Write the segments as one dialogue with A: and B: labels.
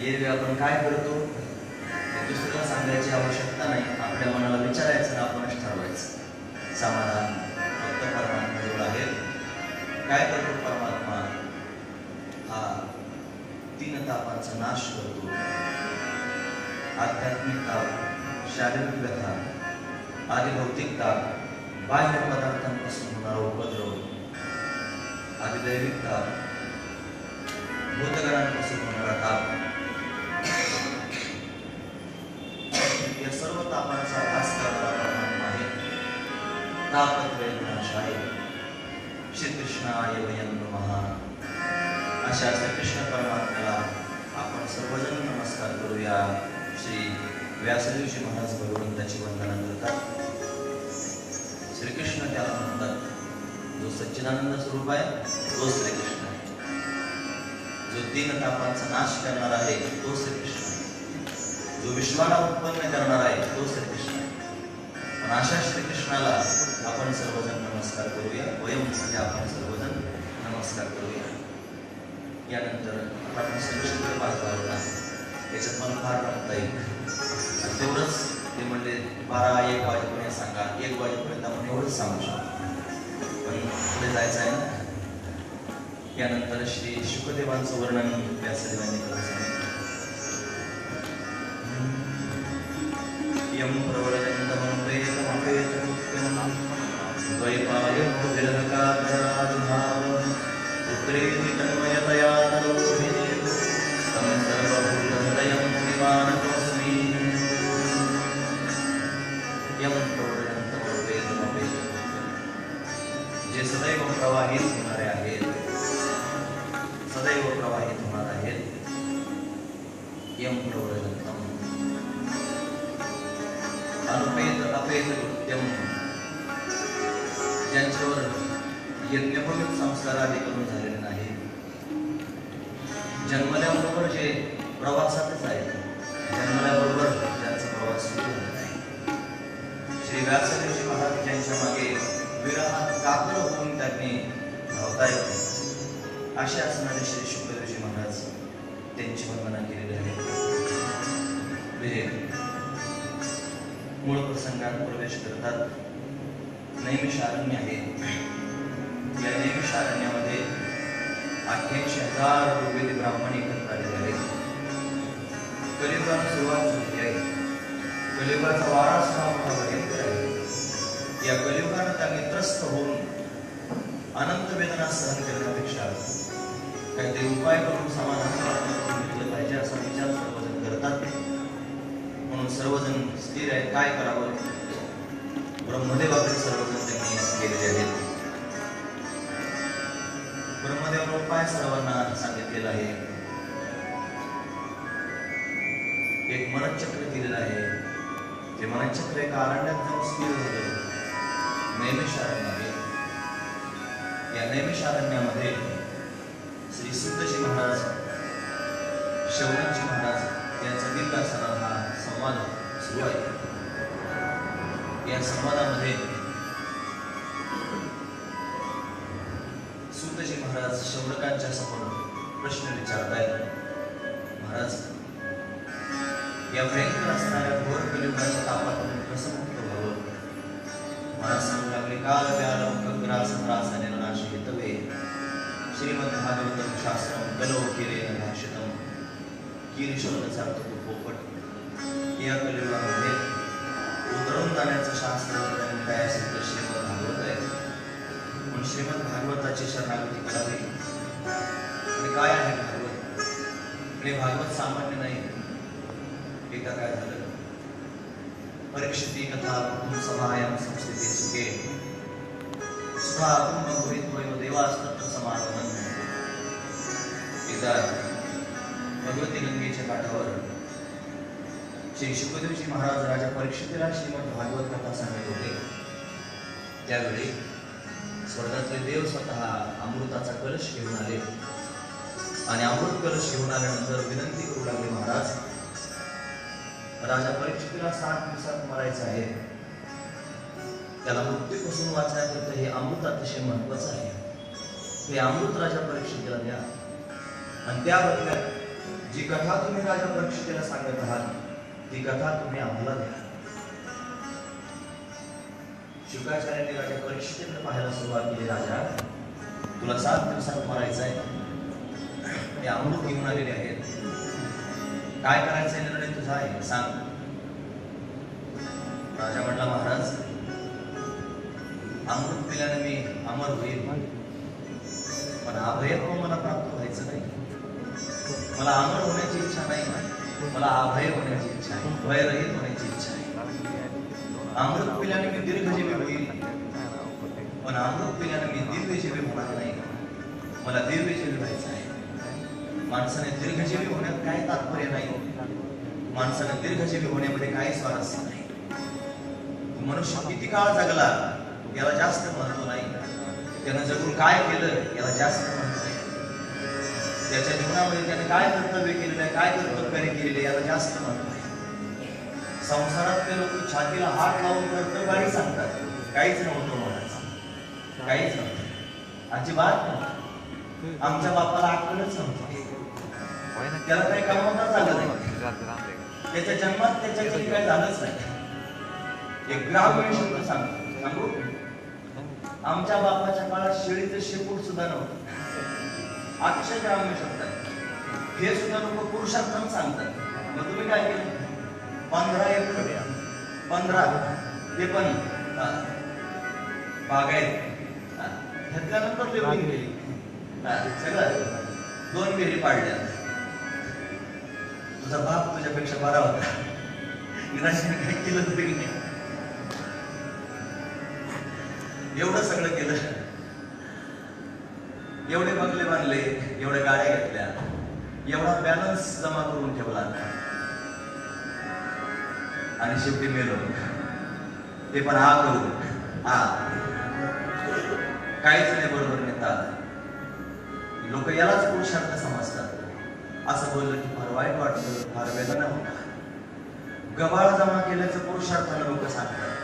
A: एरवी आपण काय करतो हे दुसऱ्याला सांगायची आवश्यकता नाही, आपल्या मनाला विचारायचं आणि आपणच ठरवायचं. समाधान फक्त परमात्म्याजवळ आहे. काय करतो परमात्मा? हा 3 तापांचा नाश करतो. आध्यात्मिक ताप, शारीरिक व्यथा, आदी भौतिक ताप, बाह्य पदार्थांपासून होणारा उपद्रव, आदी दैविक ताप, भूतगणांपासून होणारा ताप, या सर्व तापांचा ह्रास करणारा परमात्मा आहे. तापत्रय विनाशाय श्रीकृष्णाय वयं नमः. अशा श्रीकृष्ण परमात्म्याला आपण सर्वजण नमस्कार करूया. श्री व्यासदेवजी महाराज भगवंताची वंदना करतात. श्रीकृष्ण त्याला म्हणतात. जो सच्चिदानंद स्वरूप आहे तो श्रीकृष्ण आहे. जो 3 तापांचा नाश करणार आहे तो श्रीकृष्ण आहे. जो विश्वाला उत्पन्न करणार आहे तो श्रीकृष्ण आहे. पण अशा श्रीकृष्णाला आपण सर्वजण नमस्कार करूया. वयम म्हणजे आपण सर्वजण नमस्कार करूया. यानंतर आपण सगळं पाहतो आहोत. त्याच्यात मला फार रमता येईल तेवढंच. ते म्हणले 12-1 वाजेपर्यंत सांगा. 1 वाजेपर्यंत आपण एवढंच सांगू शकतो, पण पुढे जायचं आहे ना. यानंतर श्री शुकदेवांचं वर्णन व्यासदेवांनी करून सांगितलं. यम प्रवरजन्तमं वेदमपेतमुक्तं द्वैपायनो विरहकातराजुभाव पुत्रेति तन्मयतया नरोभिः तं सर्वभूतहृदयं मुनिमानतोऽस्मि. यम प्रवरजन्तमं वेदमपेतमुक्तं, जे सदैव प्रवाहित होणारे आहेत, सदैव प्रवाहित होणार आहेत. यम प्रवरजन्तम अनुपेत अपेत कृत्यम, ज्यांच्यावर यज्ञपवित संस्कार आदी करून झालेले नाही, जन्मल्याबरोबर जे प्रवासातच आहेत, जन्मल्याबरोबर ज्यांचा प्रवास सुरू झाला नाही. श्री व्यासदेवजी महाराज ज्यांच्या मागे विरहात कातर होऊन त्यांनी धावता येते, असे असणारे श्री शुकदेवजी महाराज त्यांची वंदना केलेली आहे. मूळ प्रसंगात प्रवेश करतात. नैमिषारण्य आहे. या नैमिषारण्यामध्ये 88,000 वेदी ब्राह्मण एकत्र आलेले आहेत. कलियुगाला सुरुवात झाली आहे. कलियुगाचा वारा सुद्धा मोठा भयंकर आहे. या कलियुगानं त्यांनी त्रस्त होऊन अनंत वेदना सहन करण्यापेक्षा काहीतरी उपाय करून समाधान करून घेतलं पाहिजे असा विचार सर्वजण करतात. म्हणून सर्वजण स्थिर आहेत. काय करावं? ब्रह्मदेवाकडे सर्वजण त्यांनी गेलेले आहेत. ब्रह्मदेवाने उपाय सर्वांना सांगितलेला आहे. एक मनचक्र दिलेलं आहे. ते मनचक्र एका अरण्यात जाऊन स्थिर झालं. नैमिषारण्य आहे. या नैमिषारण्यामध्ये श्री सुतजी महाराज, शौनकजी महाराज यांचा दीर्घ असा हा संवाद सुरू आहे. या संवादामध्ये सुतजी महाराज शौनकांच्या समोर प्रश्न विचारतायत. महाराज, या भयंकर असणाऱ्या घोर कलियुगाच्या तापातून कसं मुक्त व्हावं? महाराज सांगू लागले. काल व्यालम ग्रासने नाश हेतवे श्रीमद्भागवतम शास्त्रम कलो किरेन भाषितम. कीर शब्दाचा अर्थ तो पोपट. या कलियुगामध्ये उतरवून जाण्याचं शास्त्र काय असेल तर श्रीमद भागवत आहे. म्हणून श्रीमद भागवताची शरणागती करावी. आणि काय आहे भागवत? आणि भागवत सामान्य नाही. एकदा काय झालं, परीक्षिती कथा कुटुंब सभायां संस्थिते सुखे सुखा कुटुंब भवित्वैव देवास्तत्र समागमन. एकदा भगवती गंगेच्या काठावर श्री शुकदेवजी महाराज राजा परीक्षितीला श्रीमद भागवत कथा सांगत होते. त्यावेळी स्वर्गातले देव स्वतः अमृताचा कलश घेऊन आले आणि अमृत कलश घेऊन आल्यानंतर विनंती करू लागले. महाराज, राजा परीक्षितीला 7 दिवसात मरायचं आहे. त्याला मृत्यूपासून वाचण्याकरिता हे अमृत अतिशय महत्वाचं आहे. हे अमृत राजा परीक्षितीला द्या आणि त्या बदल्यात जी कथा तुम्ही राजा परीक्षितेला सांगत आहात ती कथा तुम्ही आम्हाला द्या. शुकाचार्याने राजा परीक्षितेकडे पाहायला सुरुवात केली. राजा, तुला 7 दिवसात मरायचं आहे. ते अमृत घेऊन आलेले आहेत. काय करायचं निर्णय तुझा आहे, सांग. राजा म्हटला, महाराज, अमृत पिल्याने मी अमर होईल, पण अभयत्व मला प्राप्त व्हायचं नाही. मला अमर होण्याची इच्छा नाही, मला अभय होण्याची इच्छा आहे, भयरहित होण्याची इच्छा आहे. अमृत पिल्याने मी दीर्घजीवी होईल, पण अमृत पिल्याने मी दिव्यजीवी होणार नाही. मला दिव्यजीवी व्हायचं आहे. माणसाने दीर्घजीवी होण्यात काही तात्पर्य नाही. माणसाने दीर्घजीवी होण्यामध्ये काही स्वारस्य नाही. मनुष्य किती काळ जगला याला जास्त महत्व नाही. त्यानं जगून काय केलं याला जास्त महत्व आहे. त्याच्या जीवनामध्ये त्याने काय कर्तव्य केलेलं आहे, काय कर्तव्याने केलेले याला जास्त महत्व आहे. संसारातले लोक छातीला हात लावून कर्तव्याने सांगतात, काहीच नव्हतं म्हणायचं, काहीच नव्हतं, अजिबात नव्हतं. आमच्या बापाला अक्कलच नव्हती. त्याला काही कमवताच आलं नाही. त्याच्या जन्मात त्याच्यासाठी काही झालंच नाही. एक ग्रामीण शब्द सांगू, आमच्या बापाच्या काळात शेळीचं शेपूट सुद्धा नव्हतं. अक्षय ग्रामीण शब्द आहे. हे सुद्धा लोक पुरुषार्थम सांगतात. मग तुम्ही काय केलं? 15 एकर 15 ते पण बागायत घेतल्यानंतर लेवलिंग केली. सगळं 2 विहिरी पाडल्या. तुझा बाप तुझ्यापेक्षा बरा होता. निराशेने काय केलं तरी नाही. एवढं सगळं केलं, एवढे बंगले बांधले, एवढ्या गाड्या घेतल्या, एवढा बॅलन्स जमा करून ठेवला, आणि शेवटी मेलो. ते पण हा करू काहीच नाही बरोबर नेता. लोक यालाच पुरुषार्थ समजतात. असं बोललं की फार वाईट वाटतं, फार वेदना होतात. गबाळ जमा केल्याचं पुरुषार्थानं लोक सांगतात,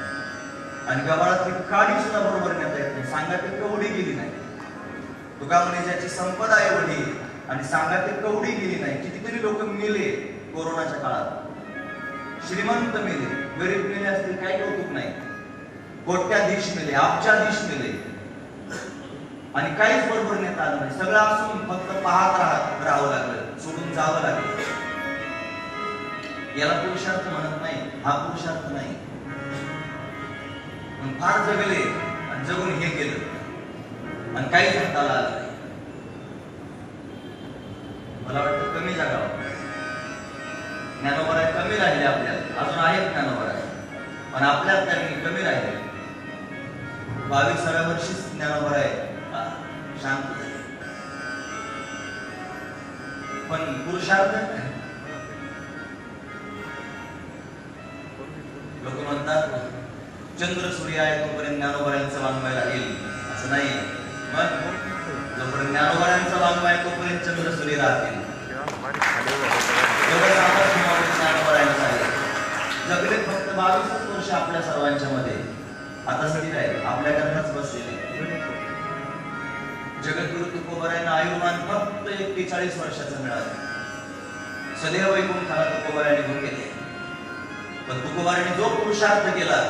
A: आणि गबाळातली काडी सुद्धा बरोबर नेता येत नाही. सांगाते कवडी गेली नाही. तुका म्हणे ज्याची संपदा एवढी आणि सांगाते कवडी गेली नाही. कितीतरी लोक मेले कोरोनाच्या काळात. श्रीमंत मेले, गरीब मेले असतील काही कौतुक नाही. कोट्याधीश मेले, अब्जाधीश मेले, आणि काहीच बरोबर नेता आलं नाही. सगळं असून फक्त पाहत राहावं लागलं, सोडून जावं लागलं. याला पुरुषार्थ म्हणत नाही. हा पुरुषार्थ नाही. फार जगले आणि जगून हे केलं आणि काहीच हाताला आलं नाही. मला वाटतं कमी जगावं. ज्ञानोबराय कमी राहिले आपल्यात, अजून आहेत ज्ञानोबराय, पण आपल्यात त्यांनी कमी राहिले. 22व्या वर्षीच ज्ञानोबराय शांत झाले. पण पुरुषार्थ लोक म्हणतात चंद्र सूर्य आहे तोपर्यंत ज्ञानोबरायांचं वाङ्मय राहील, असं नाही. मग जोपर्यंत ज्ञानोबरायांचं वाङ्मय आहे तोपर्यंत चंद्र सूर्य राहतील. जगले फक्त 22 वर्ष आपल्या सर्वांच्या मध्ये. आता स्थिर आहे, आपल्याकरताच बसलेले. जगद्गुरु तुकोबारायांना आयुर्मान फक्त 41 वर्षाचं मिळालं. सदैव वैकुंठाला तुकोबारायांनी घेऊन गेले. पण तुकोबारायांनी जो पुरुषार्थ केला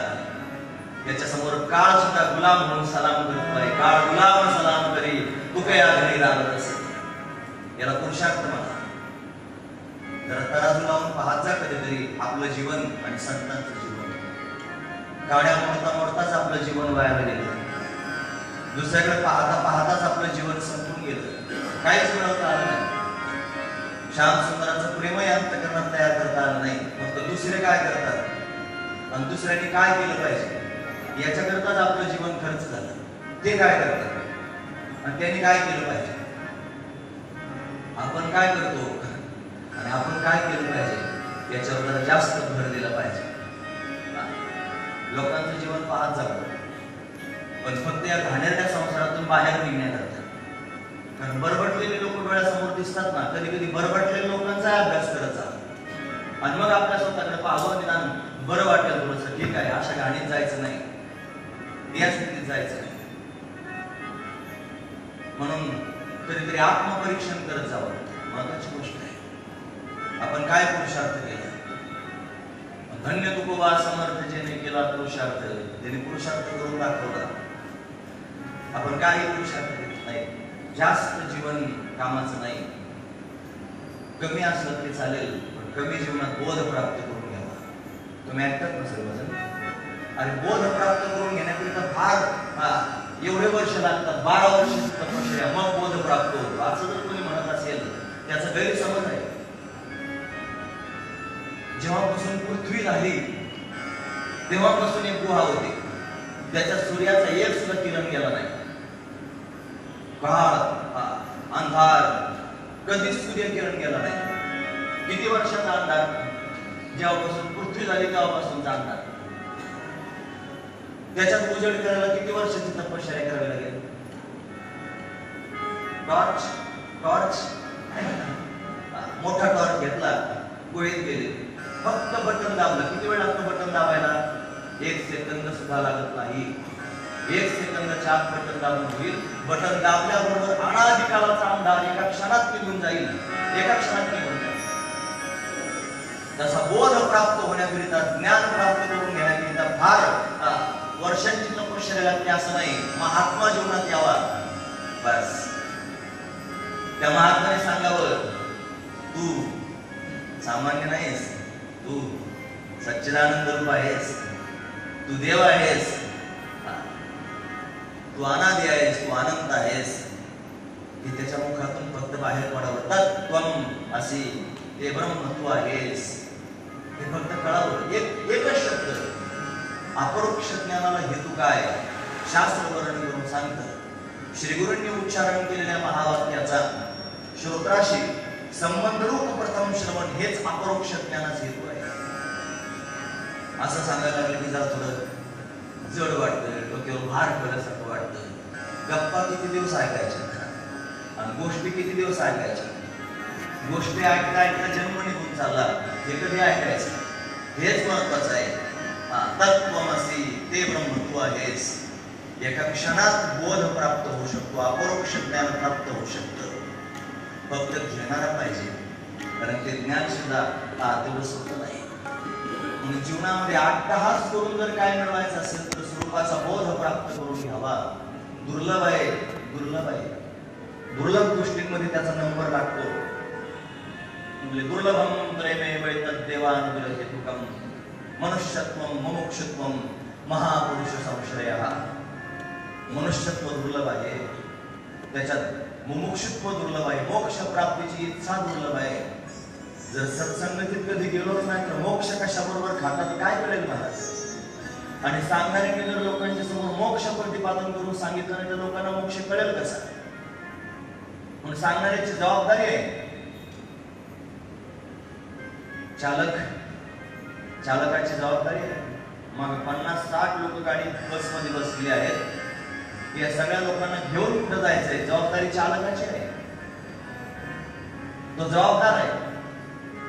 A: याच्या समोर काळ सुद्धा गुलाम म्हणून सलाम करतो आहे. काळ गुलाम सलाम करी तुकया घरी राहत. याला पुरुषार्थ म्हणा. जरा तराजू लावून पाहत जा कधीतरी आपलं जीवन आणि संतांचं जीवन. गाड्या मोडताच आपलं जीवन वाया गेलं. दुसऱ्याकडे पाहता पाहताच आपलं जीवन संपून गेलं. काहीच मिळवता आलं नाही. श्याम सुंदराचं प्रेमही अंतःकरणात तयार करता आलं नाही. फक्त दुसरे काय करतात आणि दुसऱ्यांनी काय केलं पाहिजे याच्याकरताच आपलं जीवन खर्च झालं. ते काय करतात आणि त्यांनी काय केलं पाहिजे, आपण काय करतो आणि आपण काय केलं पाहिजे याच्यावर जास्त भर दिला पाहिजे. लोकांचं जीवन पाहत जावं, पण फक्त या घाणेरड्या संसारातून बाहेर निघण्याकरता. कारण बरबटलेले लोक डोळ्यासमोर दिसतात ना, कधी कधी बरबटलेल्या लोकांचा अभ्यास करत जा आणि मग आपल्या स्वतःकडे पाहावं. निदान बरं वाटेल थोडंसं. ठीक आहे, अशा घाणीत जायचं नाही, या स्थितीत जायचं नाही. म्हणून कधीतरी आत्मपरीक्षण करत जावं, महत्वाची गोष्ट आहे. आपण काय पुरुषार्थ केला? धन्य तुकोबा समर्थ जेने केला पुरुषार्थ, त्याने पुरुषार्थ करून दाखवला. आपण काही पुरुषार्थ केला नाही. जास्त जीवन कामाचं नाही. कमी असलं तरी चालेल, पण कमी जीवनात बोध प्राप्त करून घ्यावा. तुम्ही ऐकतात ना सर्वजण? आणि बोध प्राप्त करून घेण्याकरिता फार एवढे वर्ष लागतात, 12 वर्ष तपश्चर्या, मग बोध प्राप्त होतो असं जर कोणी म्हणत असेल त्याचा गैरसमज आहे. जेव्हापासून पृथ्वी झाली तेव्हापासून एक गुहा होती, त्याच्या सूर्याचा एक सुद्धा किरण गेला नाही. काळ अंधार, कधीच सूर्य किरण गेला नाही. किती वर्षाचा अंधार? जेव्हापासून पृथ्वी झाली तेव्हापासूनचा अंधार. त्याच्यात उजेड करायला किती वर्षाची तपश्चर्या करावी लागेल? टॉर्च टॉर्च मोठा टॉर्च घेतला, गोळीत गेले, फक्त बटन दाबलं. किती वेळ लागतो बटन दाबायला? 1 सेकंद सुद्धा लागत नाही. 1 सेकंदाच्या आत बटन दाबून होईल. बटन दाबल्याबरोबर अनादी काळाचा अंधार एका क्षणात निघून जाईल, एका क्षणात निघून जाईल. तसा बोध प्राप्त होण्याकरिता, ज्ञान प्राप्त करून घेण्याकरिता फार वर्षांची तपश्चर्या लागते असं नाही. महात्मा जीवनात यावा बस. त्या महात्म्याने सांगावं, तू सामान्य नाहीस, तू सच्चिदानंद रूप आहेस, तू देव आहेस, तू अनादी आहेस, तू अनंत आहेस. की त्याच्या मुखातून फक्त बाहेर पडावं, तत्त्वम असी, ते ब्रह्म तू आहेस, हे फक्त कळावं. एकच शब्द. अपरोक्ष ज्ञानाला हेतू काय? शास्त्र वर्णन करून सांगतं. श्री गुरूंनी उच्चारण केलेल्या महावाक्याचा श्रोत्राशी संबंधरूप प्रथम श्रवण हेच अपरोक्ष ज्ञानाचा हेतू आहे. असं सांगायला लागलं की जरा थोडं जड वाटतं, डोक्यावर भार पडल्यासारखं वाटतं. गप्पा किती दिवस ऐकायच्या आणि गोष्टी किती दिवस ऐकायच्या? गोष्टी ऐकता ऐकता जन्म निघून चालला, हे कधी ऐकायचं? हेच महत्वाचं आहे. तत्त्वमसी, ते ब्रह्म तू आहेस. एका क्षणात बोध प्राप्त होऊ शकतो, अपरोक्ष ज्ञान प्राप्त होऊ शकतं. फक्त घेणारा पाहिजे, कारण ते ज्ञान सुद्धा तेवढं सोपं नाही. म्हणून जीवनामध्ये अट्टहास करून जर काय मिळवायचं असेल तर स्वरूपाचा बोध प्राप्त करून घ्यावा. दुर्लभ आहे, दुर्लभ आहे. दुर्लभ गोष्टींमध्ये त्याचा नंबर लागतो. म्हणजे दुर्लभम त्रयमे वैतद्देवानुग्रह हेतुकम मनुष्यत्वम मुमुक्षुत्वम महापुरुष संश्रयः. मनुष्यत्व दुर्लभ आहे, त्याच्यात मुमुक्षुत्व दुर्लभ आहे, मोक्ष प्राप्तीची इच्छा दुर्लभ आहे. जर सत्संगतीत कधी गेलोच नाही तर मोक्ष कशाबरोबर खातात काय कळेल मला? आणि सांगणाऱ्यांनी जर लोकांच्या समोर मोक्ष प्रतिपादन करून सांगितलं नाही तर लोकांना मोक्ष कळेल कसा? म्हणून सांगणाऱ्याची जबाबदारी आहे. चालकाची जबाबदारी आहे. मग 50-60 लोक गाडी बसमध्ये बसली आहेत, या सगळ्या लोकांना घेऊन कुठं जायचंय? जबाबदारी चालकाची आहे, तो जबाबदार आहे.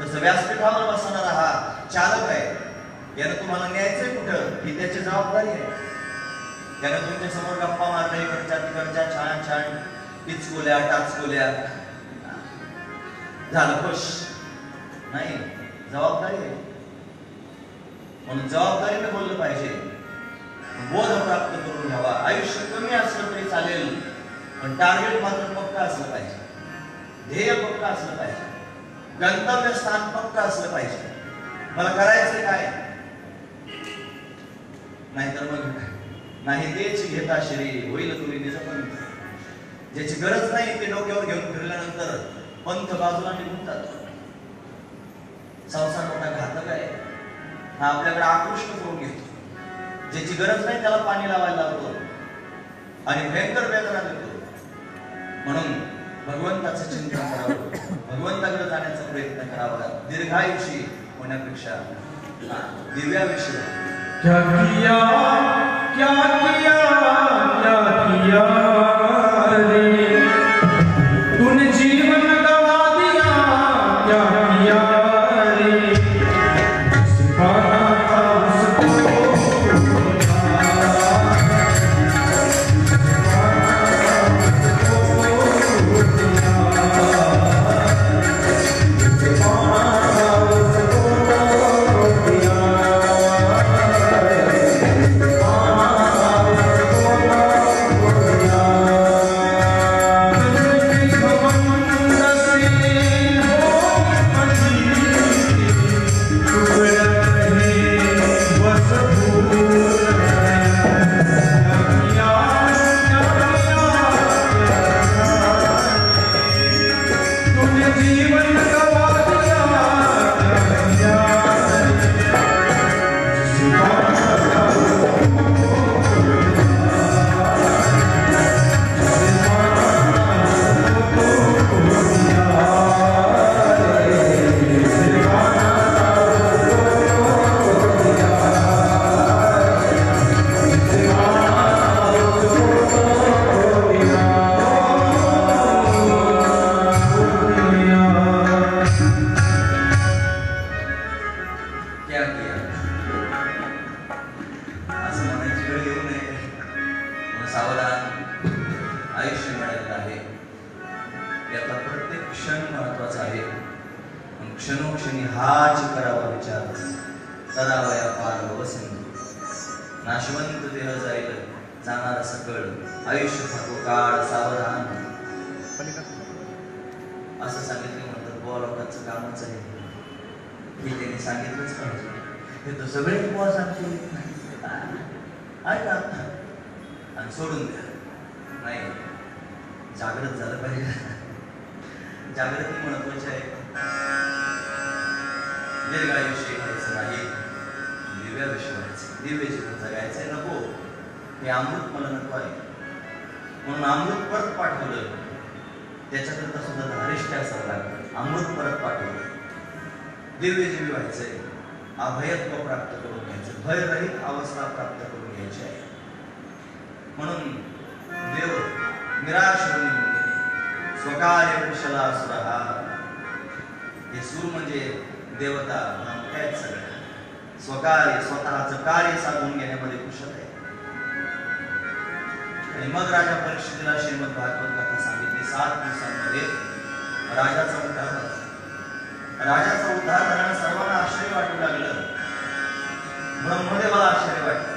A: जसं व्यासपीठावर बसणारा हा चालक आहे, यानं तुम्हाला न्यायचंय कुठं ही त्याची जबाबदारी आहे. त्यानं तुमच्या समोर गप्पा मारल्या, इकडच्या तिकडच्या छान छान टिचकोल्या टाचकोल्या, झालं खुश नाही, जबाबदारी आहे. म्हणून जबाबदारीने बोललं पाहिजे. बोध प्राप्त करून घ्यावा. आयुष्य कमी असलं तरी चालेल, पण टार्गेट मात्र पक्का असलं पाहिजे, ध्येय पक्का असलं पाहिजे, गंतव्य स्थान पक्का असलं पाहिजे. मला करायचं काय? नाहीतर मग नाही तेच घेता श्री होईल तुरी निज पंथ. ज्याची गरज नाही ते डोक्यावर घेऊन फिरल्यानंतर पंथ बाजूला निघून जातो. संसार मोठा घातक आहे, हा आपल्याकडे आकृष्ट करून घेतो. ज्याची गरज नाही त्याला पाणी लावायला लावतो आणि भयंकर वेदना देतो. म्हणून भगवंताचं चिंतन करावं, भगवंताकडे जाण्याचा प्रयत्न करावा. दीर्घायुषी होण्यापेक्षा दिव्याविषयी
B: क्या किया क्या किया क्या किया रे तूने जीवन गवा दिया, क्या किया रे सिखाना था उसको सिखाना था
A: क्षणोक्षणी हाच करावा विचार, करावया पार वसंत. नाशवंत देह जाईल, जाणार सकळ, आयुष्य थाको काळ सावधान. असं सांगितलं म्हणतात बुवा लोकांचं कामच आहे हे त्यांनी सांगितलंच पाहिजे. हे तर सगळे बुवा सांगते ऐका आणि सोडून द्या. नाही, जागृत झालं पाहिजे. जागृती महत्वाची आहे. दीर्घ आयुष्य घ्यायचं नाही, दिव्याविषयी व्हायचं, दिव्य जीवन जगायचंय. नको हे अमृत मला नको आहे म्हणून अमृत परत पाठवलं. त्याच्याकरता सुद्धा धारिष्ट असावं लागतं. अमृत परत पाठवलं. दिव्य जीवी व्हायचंय, अभयत्व प्राप्त करून घ्यायचं, भयरहित अवस्था प्राप्त करून घ्यायची आहे. म्हणून देव निराश होऊन गेले. स्वकार्य कुशला सुरहा. हे सूर म्हणजे देवता काय सगळं स्वकार्य, स्वतःचं कार्य साधून घेण्यामध्ये कुशल आहे. आणि मग राजा परीक्षितीला श्रीमद भागवत कथा सांगितली. 7 दिवसांमध्ये राजाचा उद्धार झाला. राजाचा उद्धार झाल्याने सर्वांना आश्चर्य वाटू लागलं. ब्रह्मदेवाला आश्चर्य वाटलं.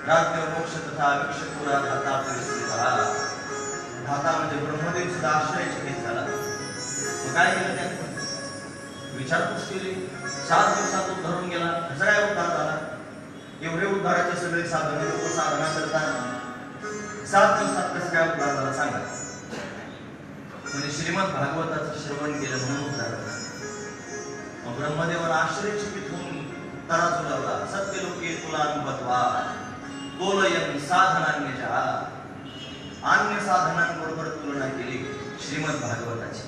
A: राज्य मोक्ष तथा विक्षपुरा धाता परिस्थिता. धाता म्हणजे ब्रह्मदेव सुद्धा आश्चर्यचकित झाला. मग काय केलं त्याने? विचारपूस केली. 7 दिवसात उद्धारून गेला. कसा काय उद्धार झाला? एवढे उद्धाराचे सगळे साधन लोक साधना करतात, 7 दिवसात कसं काय उद्धार झाला सांगा. म्हणजे श्रीमद भागवताचं श्रवण केलं म्हणून उद्धार झाला. मग ब्रह्मदेवाला आश्चर्यचकित होऊन तराजू लावला. सत्यलोके तुला अनुभवा बोलयन साधनान्यजा. अन्य साधनांबरोबर तुलना केली श्रीमद भागवताची.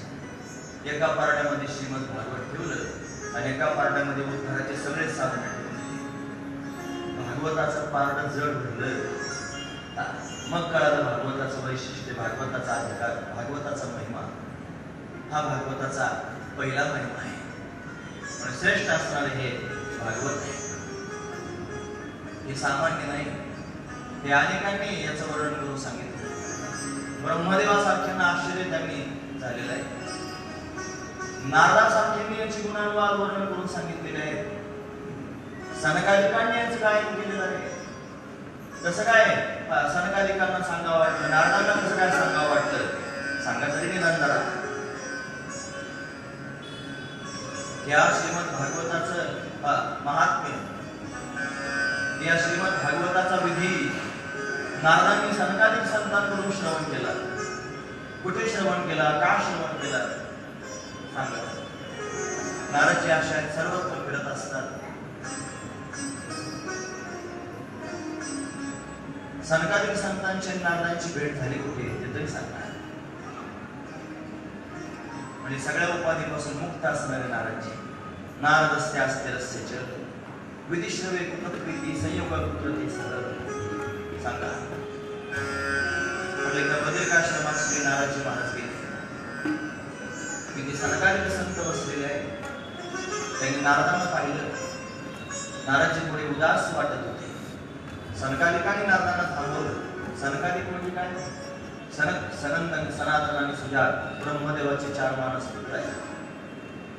A: एका पारड्यामध्ये श्रीमद भागवत ठेवलं आणि एका पारड्यामध्ये उद्धाराचे सगळे साधन ठेवले. भागवताचं पारड जड भरलं. मग कळालं भागवताचं वैशिष्ट्य, भागवताचा अधिकार, भागवताचा महिमा. हा भागवताचा पहिला महिमा आहे. पण श्रेष्ठ असणारे हे भागवत आहे. हे सामान्य नाही. हे अनेकांनी याचं वर्णन करून सांगितलं. ब्रह्मदेवासारख्यांना आश्चर्य त्यांनी झालेलं आहे. नारदासारख्यांनी याची गुणानुवाद वर्णन करून सांगितलेले आहे. सनकादिकांनी याचं गायन केलेलं आहे. कसं काय सनकादिकांना सांगावं वाटलं, नारदांना कसं काय सांगावं वाटलं? सांगा तरी निदान जरा. या श्रीमद भागवताचं महात्म्य, या श्रीमद भागवताचा विधी नारदांनी सनकादिक संतांकडून श्रवण केला. कुठे श्रवण केला, का श्रवण केला सांगा. नारदची आशा सर्वत्र फिरत असतात. सनकादिक संतांची नारदांची भेट झाली कुठे ते तरी सांगणार. म्हणजे सगळ्या उपाधीपासून मुक्त असणारे नारदजी. नारदस्ते असते रस्ते विधिश्रवे कुटप्रीती संयोग कुत्रते सरळ सांगा. म्हणजे बद्रिकाश्रमात श्री नारदजी महाराज गेले. तिथे सनकादिक संत बसलेले आहे. त्यांनी नारदांना पाहिलं. नारदजी थोडे उदास वाटत होते. सनकादिकांनी नारदांना थांबवलं. सनकादिक म्हणजे काय? सनंदन, सनातन आणि सुजात ब्रह्मदेवाचे 4 मानस पुत्र आहेत.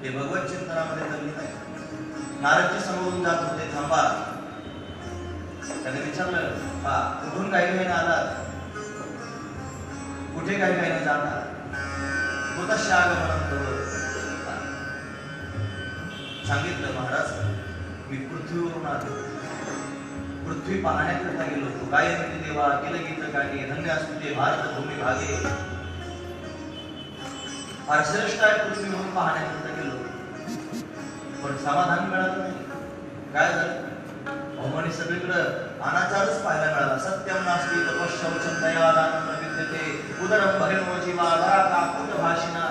A: ते भगवत चिंतनामध्ये दलित आहे. नारदजी समोरून जात होते. थांबा. त्याने विचारलं, कुठून काही महिने आलात? कुठे काही महिने जाणार? कुठं आगमन? सांगितलं, महाराज मी पृथ्वीवरून आलो. पृथ्वी पाहण्याकरता गेलो होतो. गायत्री देवा केलं गीत गाणी धन्य असते भारत भूमी भागे. फार श्रेष्ठ आहे पृथ्वीवरून पाहण्याकरता गेलो, पण समाधान मिळालं नाही. काय झालं? म्हणे सगळीकडं अनाचारच पाहायला मिळाला. सत्यम नास्ति तपश्चौचम दयादानं विद्यते उदरम भरिणो जीवा धरा काकुट भाषिणा.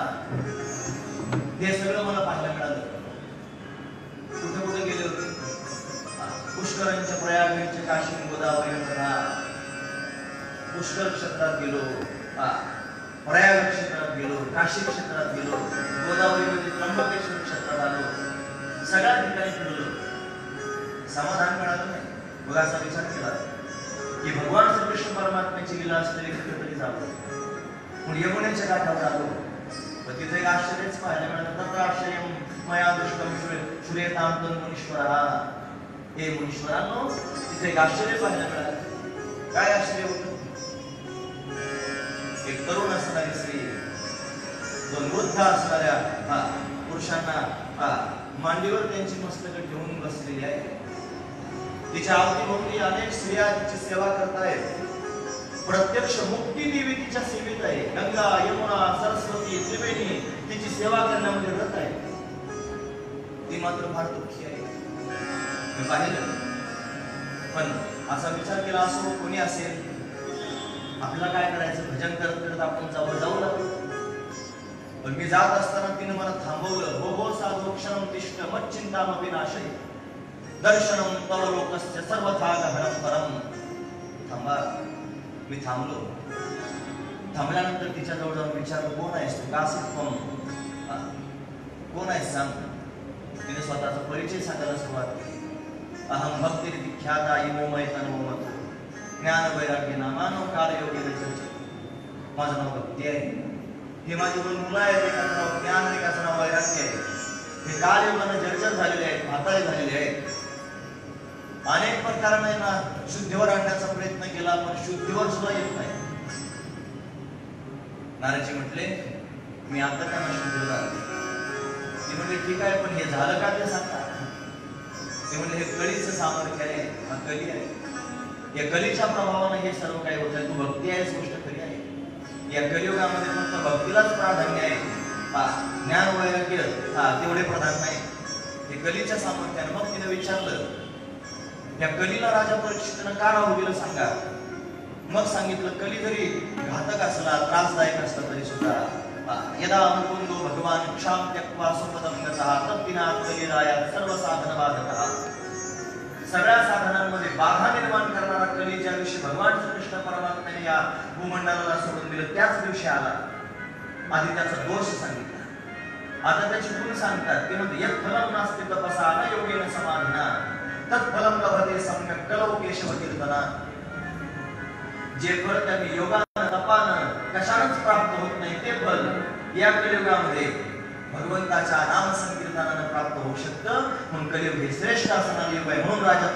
A: हे सगळं मला पाहायला मिळालं. कुठे कुठे गेले होते? पुष्करांच्या, प्रयागांच्या, काशी, गोदावरी, पुष्कर क्षेत्रात गेलो, प्रयाग क्षेत्रात गेलो, काशी क्षेत्रात गेलो, गोदावरीमध्ये त्र्यंबकेश्वर क्षेत्रात आलो. सगळ्या ठिकाणी फिरलो. समाधान मिळालं नाही. मग असा विचार केला की भगवान श्रीकृष्ण परमात्म्याची लीला असलेली कुठेतरी जावं. पण यमुनेच्या काठावर आलो. पण तिथे एक आश्चर्यच पाहायला मिळालं. तत्र आश्चर्यम मया दृष्टम श्रूयतां तन्मुनीश्वरः. हे मुनीश्वरांनो, तिथे एक आश्चर्य पाहायला मिळालं. काय आश्चर्य होतं? एक तरुण असणारी स्त्री दोन वृद्ध असणाऱ्या पुरुषांना मांडीवर त्यांची मस्तक ठेवून बसलेली आहे. तिच्या अवतीभोवती अनेक स्त्रिया तिची सेवा करतायत. प्रत्यक्ष मुक्ती देवी तिच्या सेवेत आहे. गंगा, यमुना, सरस्वती, त्रिवेणी तिची सेवा करण्यामध्ये रत आहे. ती मात्र फार दुःखी आहे. मी पाहिलं, पण असा विचार केला, असो कोणी असेल, आपल्याला काय करायचं, भजन करत करत आपण जाऊ लागलो. पण मी जात असताना तिने मला थांबवलं. हो हो साधू क्षणम तिष्ठ मच्चिंतामपि नाशय दर्शनम तव लोकस्य सर्वथा गहनम परम. थांबा. मी थांबलो. थांबल्यानंतर तिच्या जवळ जाऊन विचारलं, कोण आहेस तू, का सिद्धम, कोण आहेस सांग. तिने स्वतःचा परिचय सांगायला सुरुवात केली. अहम भक्तिर्विख्याता इमो मैतनोमतो ज्ञान वैराग्य नामानो काल योगी रचते. माझं नाव भक्ती आहे. हे माझी दोन मुलं आहेत. एकाचं नाव ज्ञान, एकाचं नाव वैराग्य आहे. हे कालयुगानं जर्जर झालेले आहेत, म्हातारे झालेले आहेत. अनेक प्रकाराने ना शुद्धीवर आणण्याचा प्रयत्न केला, पण शुद्धीवर सुद्धा येत नाही. नारदजी म्हटले, मी आता त्यांना शुद्धीवर आणले. ती म्हणले, ठीक आहे, पण हे झालं का ते सांगा. ते म्हणले, हे कलीचं सामर्थ्य आहे, हा कली आहे. या कलीच्या प्रभावाने हे सर्व काही होत आहे. तू भक्ती आहेस, गोष्ट खरी आहे. या कलियुगामध्ये फक्त भक्तीलाच प्राधान्य आहे. ज्ञान वैराग्य तेवढे प्रधान नाही. हे कलीच्या सामर्थ्याने. मग तिने विचारलं, या कलीला राजा परीक्षितनं का राहू दिलं सांगा. मग सांगितलं, कली जरी घातक असला, त्रासदायक असला तरी सुद्धा यदा मुकुंदो भगवान क्षाम त्यक्त्वा स्वपदं गतः तद्दिनात् कलिरायात् सर्व साधन बाधकः. सगळ्या साधनांमध्ये बाधा निर्माण करणारा कली ज्या दिवशी भगवान श्रीकृष्ण परमात्म्याने या भूमंडळाला सोडून दिलं, त्याच दिवशी आला. आधी त्याचा दोष सांगितला, आता त्याची गुण सांगतात. ते म्हणते, यत् फलं नास्ति तपसा न योगेन समाधिना तत् फलं लभते सम्यक् कलौ केशव कीर्तना. जे फळ त्यांनी योगानं तपानं कशानंच प्राप्त होत नाही, ते फल या कलियुगामध्ये भगवंताच्या नाम संकीर्तनाने प्राप्त होऊ शकतं. म्हणून कलियुग हे श्रेष्ठ असणारे युग आहे. म्हणून राजा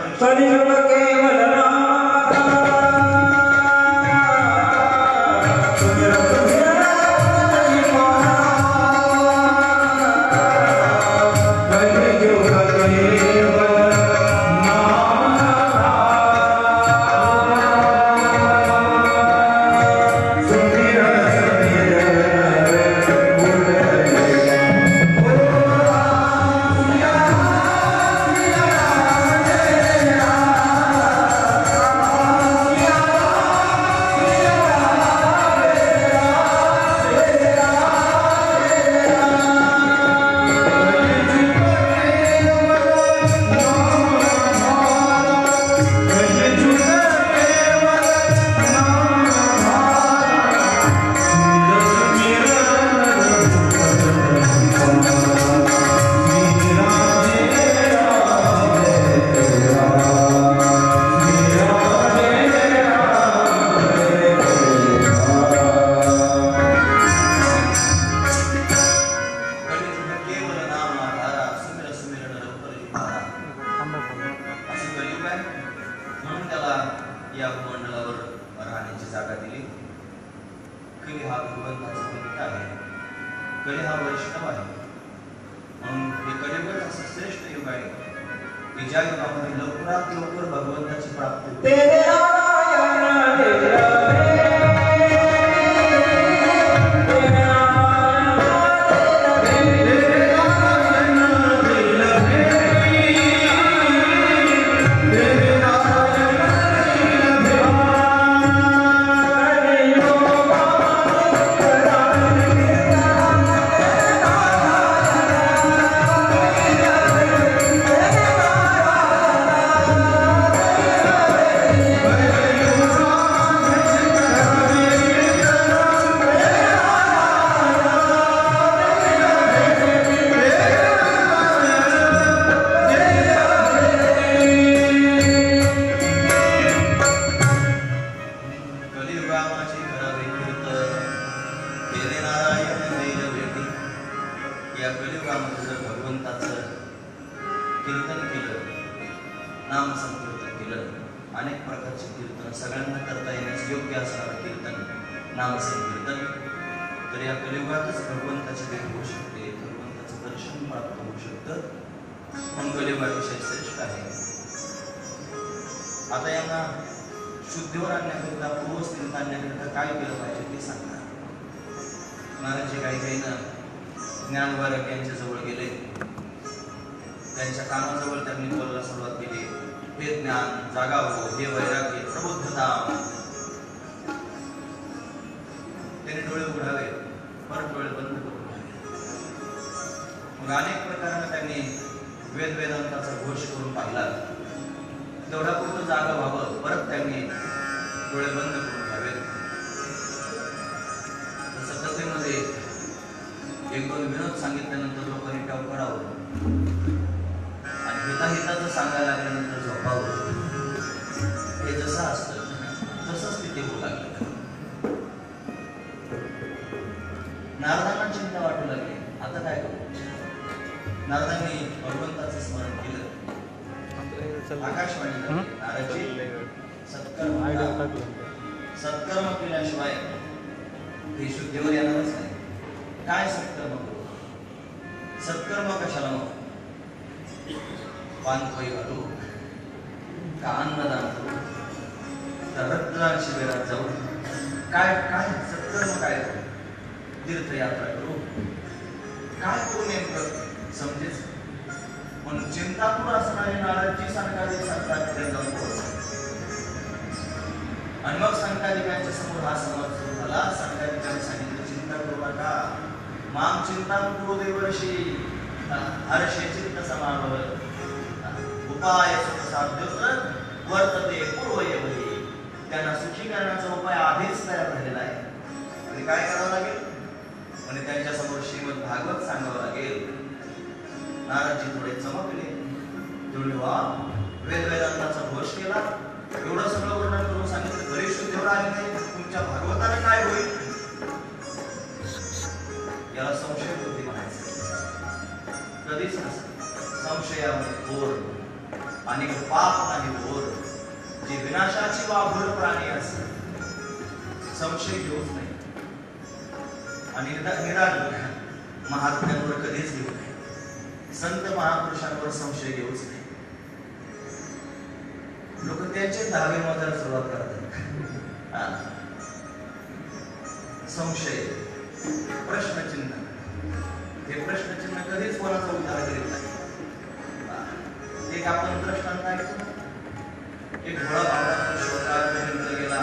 A: भगवंताची प्राप्ती या कलियुगामध्ये जर भगवंताचं कीर्तन केलं, नाम संकीर्तन केलं, अनेक प्रकारचे कीर्तन सगळ्यांना करता येण्यास योग्य असणारं कीर्तन नाम संकीर्तन, तर या कलियुगातच भगवंताची भेट होऊ शकते, भगवंताचं दर्शन प्राप्त होऊ शकतं. म्हणून कलियुग अतिशय श्रेष्ठ आहे. आता यांना शुद्धीवर आणण्याकरिता, पूर्वस्थितीत आणण्याकरिता काय केलं पाहिजे ते सांगा. महाराजजी काही काहीनं ज्ञानवारक यांच्या जवळ गेले, त्यांच्या कानाजवळ त्यांनी बोलायला सुरुवात केली. हे ज्ञान जागा हो, हे वैराग्य, प्रबुद्धता. त्यांनी डोळे उघडावे, परत डोळे बंद करून घ्यावे. मग अनेक प्रकाराने त्यांनी वेद वेदांताचा घोष करून पाहिला. तेवढा पुरतं जागा व्हावं, परत त्यांनी डोळे बंद करून घ्यावेत. तसं कथेमध्ये एक दोन विनोद सांगितल्यानंतर लोकांनी टवकरावं आणि हिताहिताचं सांगायला लागल्यानंतर झोपावं. हे जसं असतं तसंच तिथे होऊ लागलं. नारदांना चिंता वाटू लागली, आता काय करू. नारदांनी भगवंताचं स्मरण केलं. आकाशवाणी नारदजी, सत्कर्म केल्याशिवाय हे शुद्धीवर येणारच नाही. काय सत्कर्म करू? सत्कर्म कशाला मग? पानखोई घालू का, अन्नदान करू का, रक्तदान शिबिरात जाऊ? काय काय सत्कर्म काय करू? तीर्थयात्रा करू? काय करू नेमकं समजेच. म्हणून चिंतातूर असणारे नारदजी संकादिक संतांकडे जाऊन पोहोचले. आणि मग संकादिकांच्या समोर हा संवाद सुरू झाला. संकादिकांनी सांगितलं, चिंता करू नका, माम चिंता गुरुदेवर्षी हर्षे चित्त समाभव उपाय सुखसाध्योत्र वर्तते पूर्वयवही. त्यांना सुखी करण्याचा उपाय आधीच तयार झालेला आहे. आणि काय करावं लागेल? आणि त्यांच्या समोर श्रीमद भागवत सांगावं लागेल. नारदजी थोडे चमकले. तेवढे वा, वेदवेदांताचा घोष केला, एवढं सगळं वर्णन करून सांगितलं, तरी शुद्धीवर आले नाही. तुमच्या भागवताने काय होईल? याला संशय बुद्धी म्हणायचं. कधीच नसतं. संशयामध्ये घोर आणि पाप नाही घोर, जे विनाशाची वाघोर प्राणी असत. संशय घेऊच नाही. आणि निराळ महात्म्यांवर कधीच घेऊ नये. संत महापुरुषांवर संशय घेऊच नाही. लोक त्यांचे धावे मोजायला सुरुवात करतात. संशय, प्रश्नचिन्ह, हे प्रश्नचिन्ह कधीच कोणाचा उद्धार करीत नाही. एक आपण दृष्टांत ऐकतो. एक भोळा बाबा श्रोता गेला,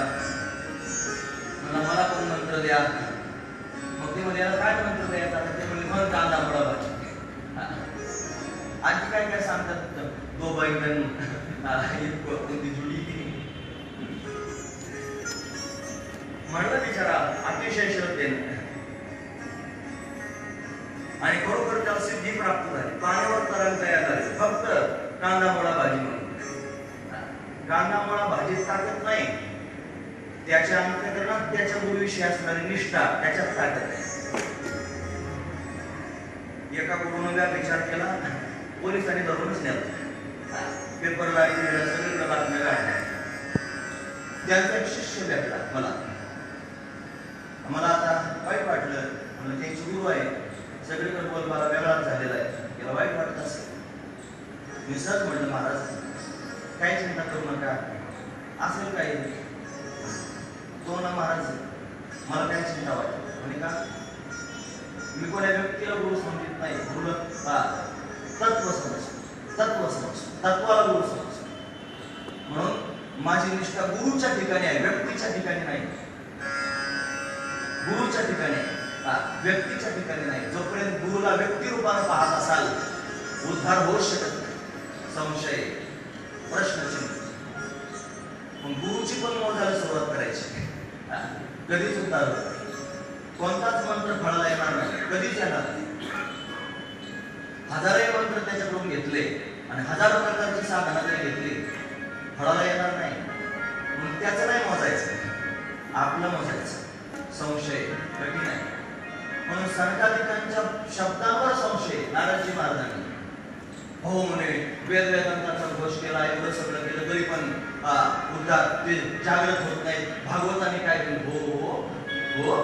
A: मला पण मंत्र द्या. मग ते म्हणजे याला काय मंत्र द्यायचा? ते म्हणजे मन कांदा मुळा भाजी. आणखी काय काय सांगतात, दो बैगन, कोणती जुडी. म्हणलं बिचारा अतिशय श्रद्धेने, आणि खरोखर त्याला सिद्धी प्राप्त झाली. पाण्यावर तरण तयार झाले, फक्त कांदा मुळा भाजी म्हणून. कांदा मुळा भाजीत ताकद नाही, त्याच्या अंतःकरणात त्याच्या गुरुविषयी असणारी निष्ठा त्याच्यात ताकद आहे. एका गुरुने विचार केला, पोलिसांनी धरूनच नेलं. पेपरला सगळीकडे बातम्या काढल्या. त्यांचा एक शिष्य भेटला मला आता वाईट वाटलं. म्हणलं त्यांची गुरु आहे, सगळीकडे बोलबाला वेगळाच झालेला आहे, याला वाईट वाटत असेल. मी सहज म्हटलं, महाराज काही चिंता करू नका, असेल काही. तो ना महाराज, मला काय चिंता वाटत म्हणे का, मी कोणा व्यक्तीला गुरु समजत नाही. गुरु तत्व समज, तत्वाला गुरु समज. म्हणून माझी निष्ठा गुरुच्या ठिकाणी आहे, व्यक्तीच्या ठिकाणी नाही. गुरुच्या ठिकाणी, व्यक्तीच्या ठिकाणी नाही. जोपर्यंत गुरुला व्यक्ती रूपाने पाहत असाल, उद्धार होऊ शकत नाही. संशय, प्रश्नचिन्ह. मग गुरुची पण मोजायला सुरुवात करायची. कधीच उद्धार होत नाही. कोणताच मंत्र फळाला येणार नाही, कधीच येणार नाही. हजारो मंत्र त्याच्याकडून घेतले आणि हजारो प्रकारची साधना घेतली, फळाला येणार नाही. म्हणून त्याचं नाही मोजायचं, आपलं मोजायचं. संशय कठीण आहे. म्हणून संतादिकांच्या शब्दांवर हो म्हणे वेदांताचा घोष केला, एवढं सगळं केलं तरी पण उद्धार ते जागृत होत नाही. भागवताने काय केलं? हो हो हो,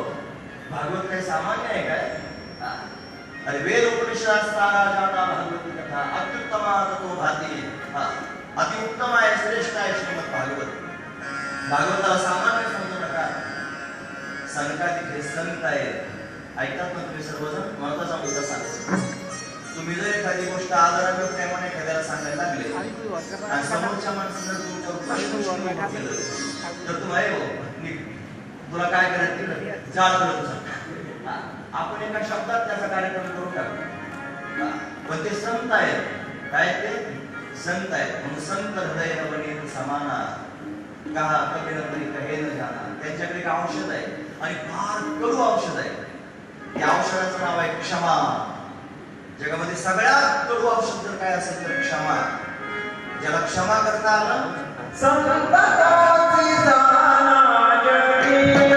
A: भागवत काय सामान्य आहे काय? अरे वेद उपनिषद सारा जाता भागवती कथा अत्युत्तमा ततो भाती. अतिउत्तम आहे, श्रेष्ठ आहे श्रीमद भागवत. भागवताला सामान्य समजू नका. संकाधिक हे संत आहेत. ऐकतात ना तुम्ही सर्वजण? महत्वाचा मुद्दा सांगतो. तुम्ही जर एखादी गोष्ट आदराने प्रेमाने एखाद्याला सांगायला लागले आणि समोरच्या माणसानं तुमच्यावर केलं तर तुम्हाला तुला काय करायचं जाळ करत सांग. आपण एका शब्दात त्याचा कार्यक्रम करून टाकतो. पण ते संत आहेत. काय ते संत आहेत. म्हणून संत हृदय नवनीत समाना कहा कभी न तरी कहे न जाना. त्यांच्याकडे एक औषध आहे आणि फार कडू औषध आहे. या औषधाचं नाव आहे क्षमा. जगामध्ये सगळ्यात कडू औषध जर काय असेल तर क्षमा. ज्याला क्षमा करता आलं संताची जाना जगी.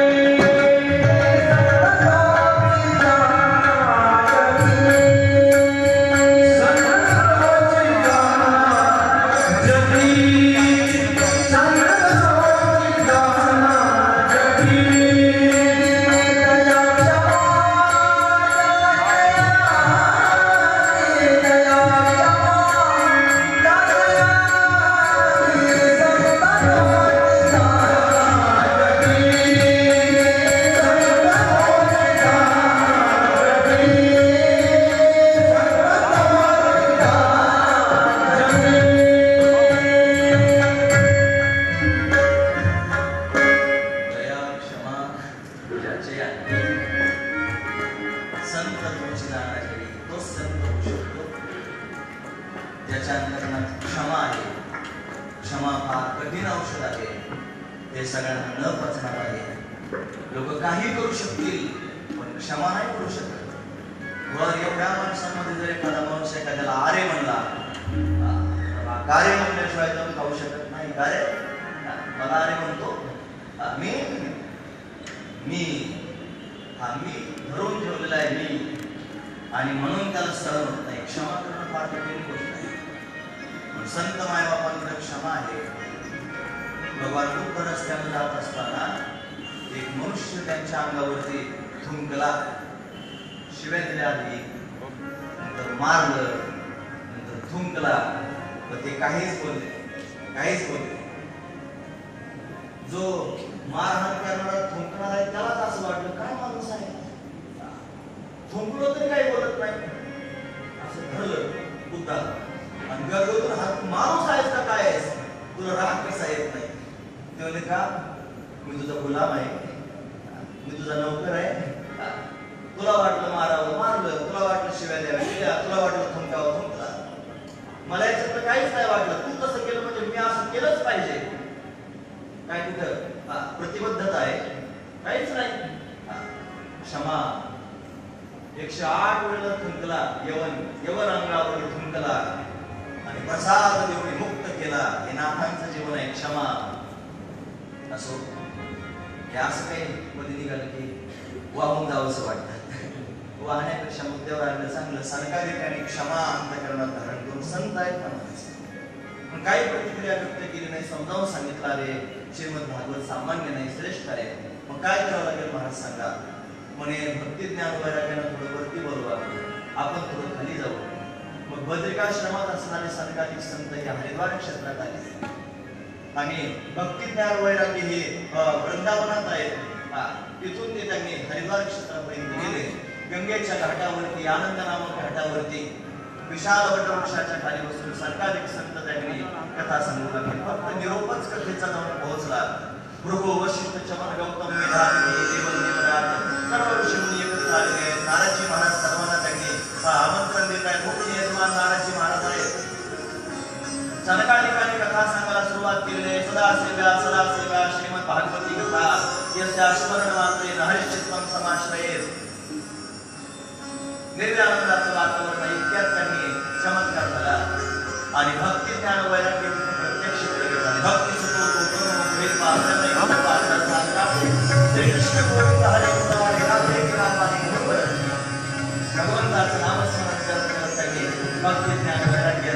A: भगवंताचं नामस्मरण करत करत त्यांनी भक्ती ज्ञान वैराग्य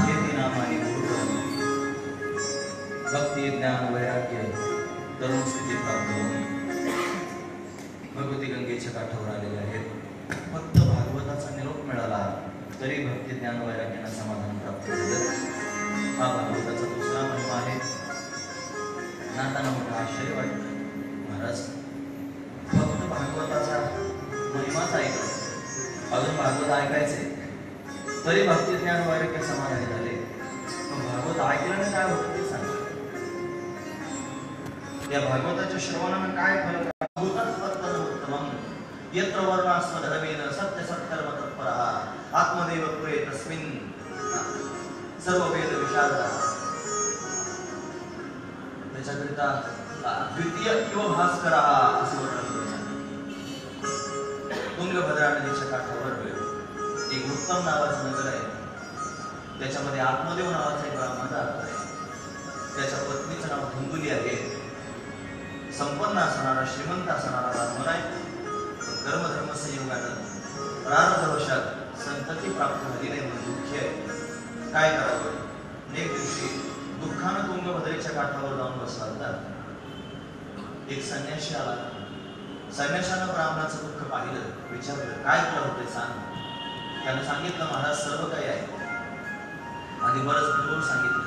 A: येते नामाने गुरु भक्ती ज्ञान वैराग्य तरुण स्थिती प्राप्त होऊन भगवती गंगेच्या काठावर आलेले आहेत. फक्त भागवताचा निरोप मिळाला तरी भक्ती ज्ञान वैराग्याला समाधान प्राप्त झालं. हा भागवताचा दुसरा महिमा आहे. नाताना मोठं आश्चर्य वाटतं, महाराज फक्त भागवताचा महिमाच ऐकला, अजून भागवत ऐकायचे तरी भक्ती ज्ञान वैराग्य समाधानी झाले. पण भागवत ऐकल्याने काय होतं ते सांगा. या भागवताच्या श्रवणानं काय फरक? यत्र वर्णास्मधर्मेण सत्य सत्कर्म तत्परः आत्मदेव पुरे तस्मिन् सर्व वेद विशारदा. त्याच्याकरिता द्वितीय किंवा भास्करः असं वर्णन. तुंगभद्रा नदीच्या काठावर एक उत्तम नावाचं नगर आहे. त्याच्यामध्ये आत्मदेव नावाचा एक ब्राह्मण राहतो आहे. त्याच्या पत्नीचं नाव धुंदुली आहे. संपन्न असणारा श्रीमंत असणारा ब्राह्मण आहे. कर्मधर्म संयोगानं प्रारब्धवशात संतती प्राप्त झाली नाही म्हणून दुःखी आहे. काय करावं? एक दिवशी दुःखानं तुंगभद्रेच्या काठावर जाऊन बसला होता. एक संन्यासी आला. संन्याशानं ब्राह्मणाचं दुःख पाहिलं, विचारलं काय तुला होते सांग. त्यानं सांगितलं महाराज सर्व काही आहे. आधी बरंच बोलून सांगितलं.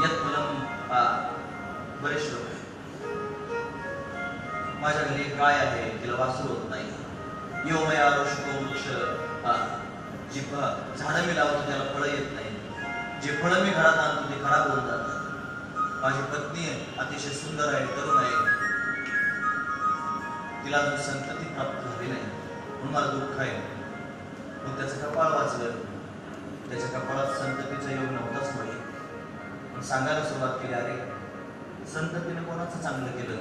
A: यत फलम बरेच श्लोक आहे. माझ्या घरी एक गाय आहे, तिला वासरू होत नाही. यो मया रोषको वृक्ष, जी झाडं मी लावतो त्याला फळं येत नाही. जे फळं मी घरात आणतो ते खराब होऊन जातात. माझी पत्नी अतिशय सुंदर आहे, तरुण आहे, तिला अजून संतती प्राप्त झाली नाही म्हणून मला दुःख आहे. मग त्याचं कपाळ वाचलं. त्याच्या कपाळात संततीचा योग नव्हताच म्हणे. पण सांगायला सुरुवात केली, अरे संततीने कोणाचं चांगलं केलं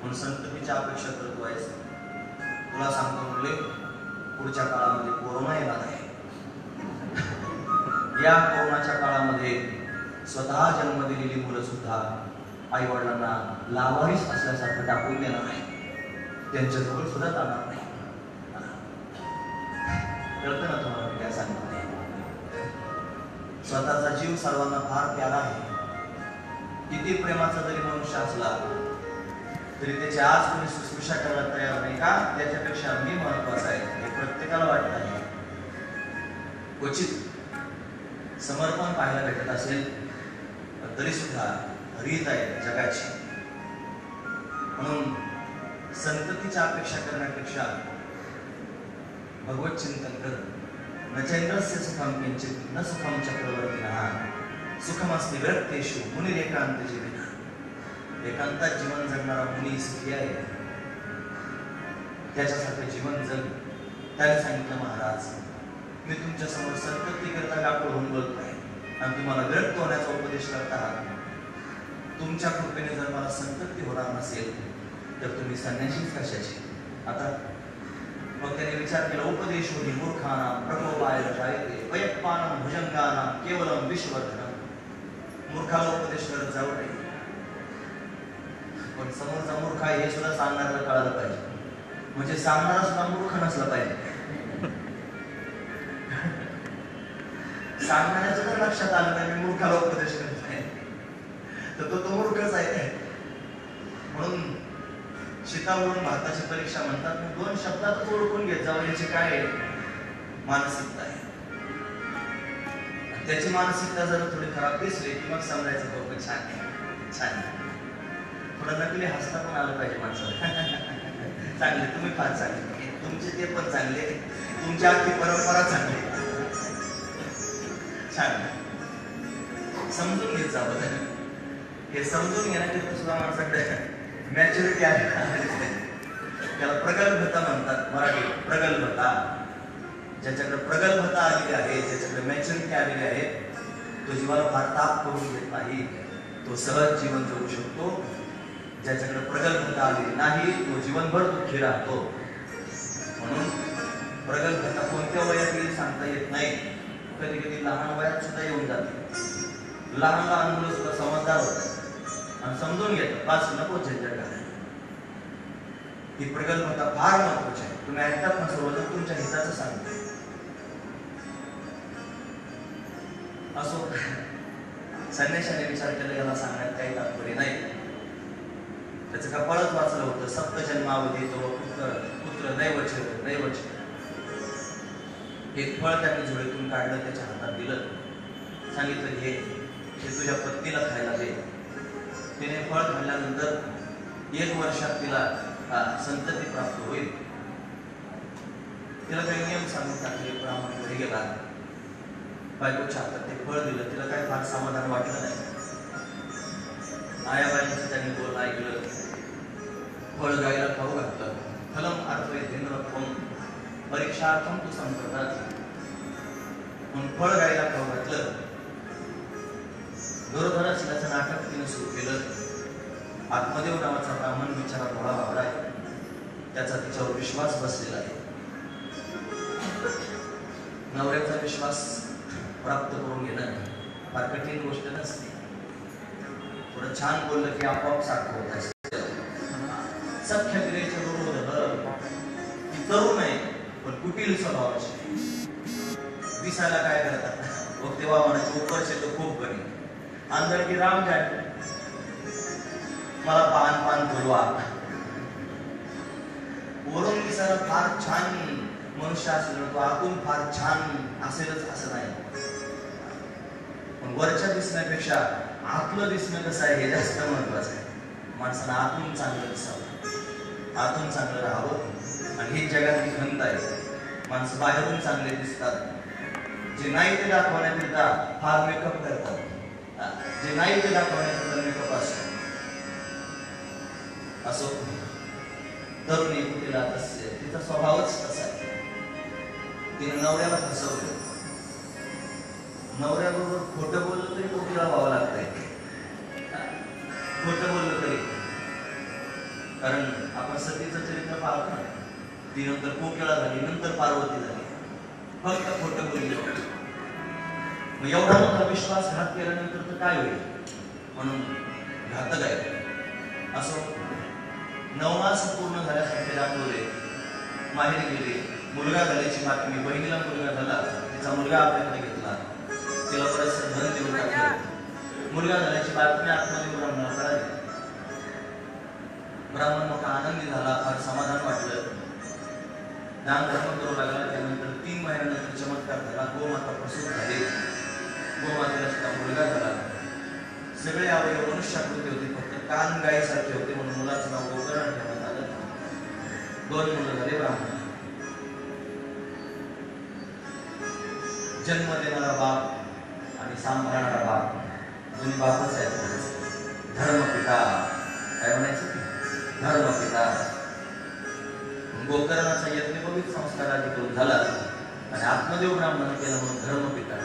A: म्हणून संततीची अपेक्षा करतो आहेस. तुला सांगतो म्हणले पुढच्या काळामध्ये कोरोना येणार आहे. या कोरोनाच्या काळामध्ये स्वतः जन्म दिलेली मुलं सुद्धा आई वडिलांना लावारीस असल्यासारखं टाकून देणार नाही. त्यांच्याजवळ सुद्धा जाणार नाही. कळतं ना तुम्हाला मी काय सांगणार नाही. स्वतःचा जीव सर्वांना फार प्यारा आहे. किती प्रेमाचा जरी मनुष्य असला तरी त्याची आज कोणी शुश्रूषा करायला तयार नाही का, त्याच्यापेक्षा मी महत्वाचा आहे हे प्रत्येकाला वाटत आहे. क्वचित समर्पण पाहायला भेटत असेल तरी सुद्धा रीत आहे जगाची. म्हणून संततीची अपेक्षा करण्यापेक्षा भगवत चिंतन कर. न चैन्द्रस्य सुखम किंचित न सुखम चक्रवर्तिनः सुखमस्ति विरक्तेषु मुनिरेकांत जीविनः. एकांतात जीवन जगणारा मुनी सुखी आहे. त्याच्यासारखे जीवन जग. त्याने सांगितलं महाराज मी तुमच्या समोर संतती करता व्याकुळ होऊन बोलतोय आणि तुम्हाला विरक्त होण्याचा उपदेश करत आहात. तुमच्या कृपेने जर मला संतती होणार नसेल तर तुम्ही संन्यासीच कशाची. आता मग त्याने विचार केला, उपदेशो हि मूर्खानां प्रकोपाय जायते वयप्पानं भुजंगानां केवलम विश्ववर्धनम्. मूर्खाला उपदेश करत जाऊ नये. पण समोरचा मूर्ख आहे हे सुद्धा सांगणाऱ्याला कळायला पाहिजे. म्हणजे सांगणारा सुद्धा मूर्ख नसला पाहिजे. सांगणाऱ्याचं जर लक्षात आलं नाही मी मूर्खाला उपदेश करत नाही तर तो मूर्खच आहे. म्हणून शितावरून भारताची परीक्षा म्हणतात. दोन शब्दात ओळखून घेत जावं याची काय मानसिकता आहे. त्याची मानसिकता जर थोडी खराब दिसली की मग समजायचं खूप छान आहे, छान आहे. थोडं नकली हसता पण आलं पाहिजे माणसाला. चांगले तुम्ही फार चांगले, तुमचे ते पण चांगले, तुमची आखी परंपरा चांगली, छान समजून घेत जावं. हे समजून घेण्याकरिता सुद्धा माणसाकडे मॅच्युरिटी आहे. त्याला प्रगल्भता म्हणतात मराठी. प्रगल्भता. ज्याच्याकडे प्रगल्भता आलेली आहे, ज्याच्याकडे मॅच्युरिटी आलेली आहे, तो जीवाला फार ताप करून घेत नाही. तो सहज जीवन जगू शकतो. ज्याच्याकडे प्रगल्भता आलेली नाही तो जीवनभर दुःखी राहतो. म्हणून प्रगल्भता कोणत्या वयात येईल सांगता येत नाही. कधी कधी लहान वयात सुद्धा येऊन जाते. लहान लहान मुलं सुद्धा समजदार होतात आणि समजून घेतात पाच नको झंझट. ही प्रगल्भता फार महत्वाची आहे. तुम्ही ऐकतात ना सर्वजण तुमच्या हिताचं सांगताय. असो, संन्याशाने विचार केला याला सांगण्यात काही तात्पर्य नाही. त्याचं कपाळच वाचलं होतं. सप्त जन्मावधी तो पुत्र नैवच नैवच. एक फळ त्याने झोळीतून काढलं, त्याच्या हातात दिलं, सांगितलं हे तुझ्या पत्नीला खायला दे. तिने फळ खाल्ल्यानंतर 1 वर्षात तिला संतती प्राप्त होईल. तिला काही नियम सांगून टाकले. ब्राह्मण घरी गेला, बायकोच्या हातात ते फळ दिलं. तिला काही फार समाधान वाटलं नाही. आयाबाईंचं त्यांनी बोलणं ऐकलं. फळ गायला खाऊ घातलं. फलम अर्थम परीक्षार्थम तू संप्रदात. म्हणून फळ गायला खाऊ घातलं. दुर्धराच त्याचं नाटक तिने सुरू केलं. आत्मदेव नावाचा ब्राह्मण बिचारा भोळा बाबडा आहे. त्याचा तिच्यावर विश्वास बसलेला आहे. नवऱ्याचा विश्वास प्राप्त करून घेणं फार कठीण गोष्ट नसते. थोडं छान बोललं की आपोआप सारखं होत असतं. सख्य क्रियेचे विरोध ती तरुण आहे पण कुटील स्वभावाची. दिसायला काय करतात मग तेव्हा म्हणायचे उपरचे तो खूप बनी अंदर की राम जाय मला पान पान बोलवा. वरून दिसायला फार छान मनुष्य असेल तो आतून फार छान असेलच असं नाही. पण वरच्या दिसण्यापेक्षा आतलं दिसणं कसं आहे हे जास्त महत्वाचं आहे. माणसाला आतून चांगलं दिसावं, आतून चांगलं राहावं. आणि ही जगातली खंत आहे. माणसं बाहेरून चांगले दिसतात. जे नाही ते दाखवण्याकरिता फार मेकअप करतात. जे नाही ते दाखवण्याकरिता मेकअप असतो. असो, तरुणी तिला तसे तिचा स्वभावच तसा आहे. तिने नवऱ्याला फसवलं. नवऱ्याबरोबर खोटं बोललं तरी कोकिळा व्हावं लागतंय. खोटं बोललं तरी. कारण आपण सतीचं चरित्र पाहतो ना, ती नंतर कोकिळा झाली, नंतर पार्वती झाली, फक्त खोटं बोलली. मग एवढा मोठा विश्वासघात केल्यानंतर तर काय होईल. म्हणून घातक आहे. असो, 9 मास पूर्ण झाल्यासारखे दाखवले. माहेरी गेले. मुलगा झाल्याची बातमी. बहिणीला मुलगा झाला. तिचा मुलगा आपल्याकडे घेतला. तिला बरंच धन देऊन टाकलं. मुलगा झाल्याची बातमी आत्मदेव ब्राह्मणाला कळाली. ब्राह्मण मोठा आनंदी झाला. फार समाधान वाटलं. दान धर्म करू लागला. त्यानंतर 3 महिन्यानंतर चमत्कार झाला. गोमाता प्रसूत झाली. गोमातेला सुद्धा मुलगा झाला. सगळे अवयव मनुष्याकृती होते, फक्त कान गायीसारखे होते. म्हणून मुलाचं नाव गोकर्ण ठेवण्यात आलं. 2 मुलं झाले ब्राह्मण. जन्म देणारा बाप आणि सांभाळणारा बाप दोन्ही बापच आहेत. धर्मपिता काय म्हणायचं, धर्मपिता. गोकर्णाचा यज्ञोपवीत संस्कार आधी करून झाला आणि आत्मदेव ब्राह्मण केला म्हणून धर्मपिता.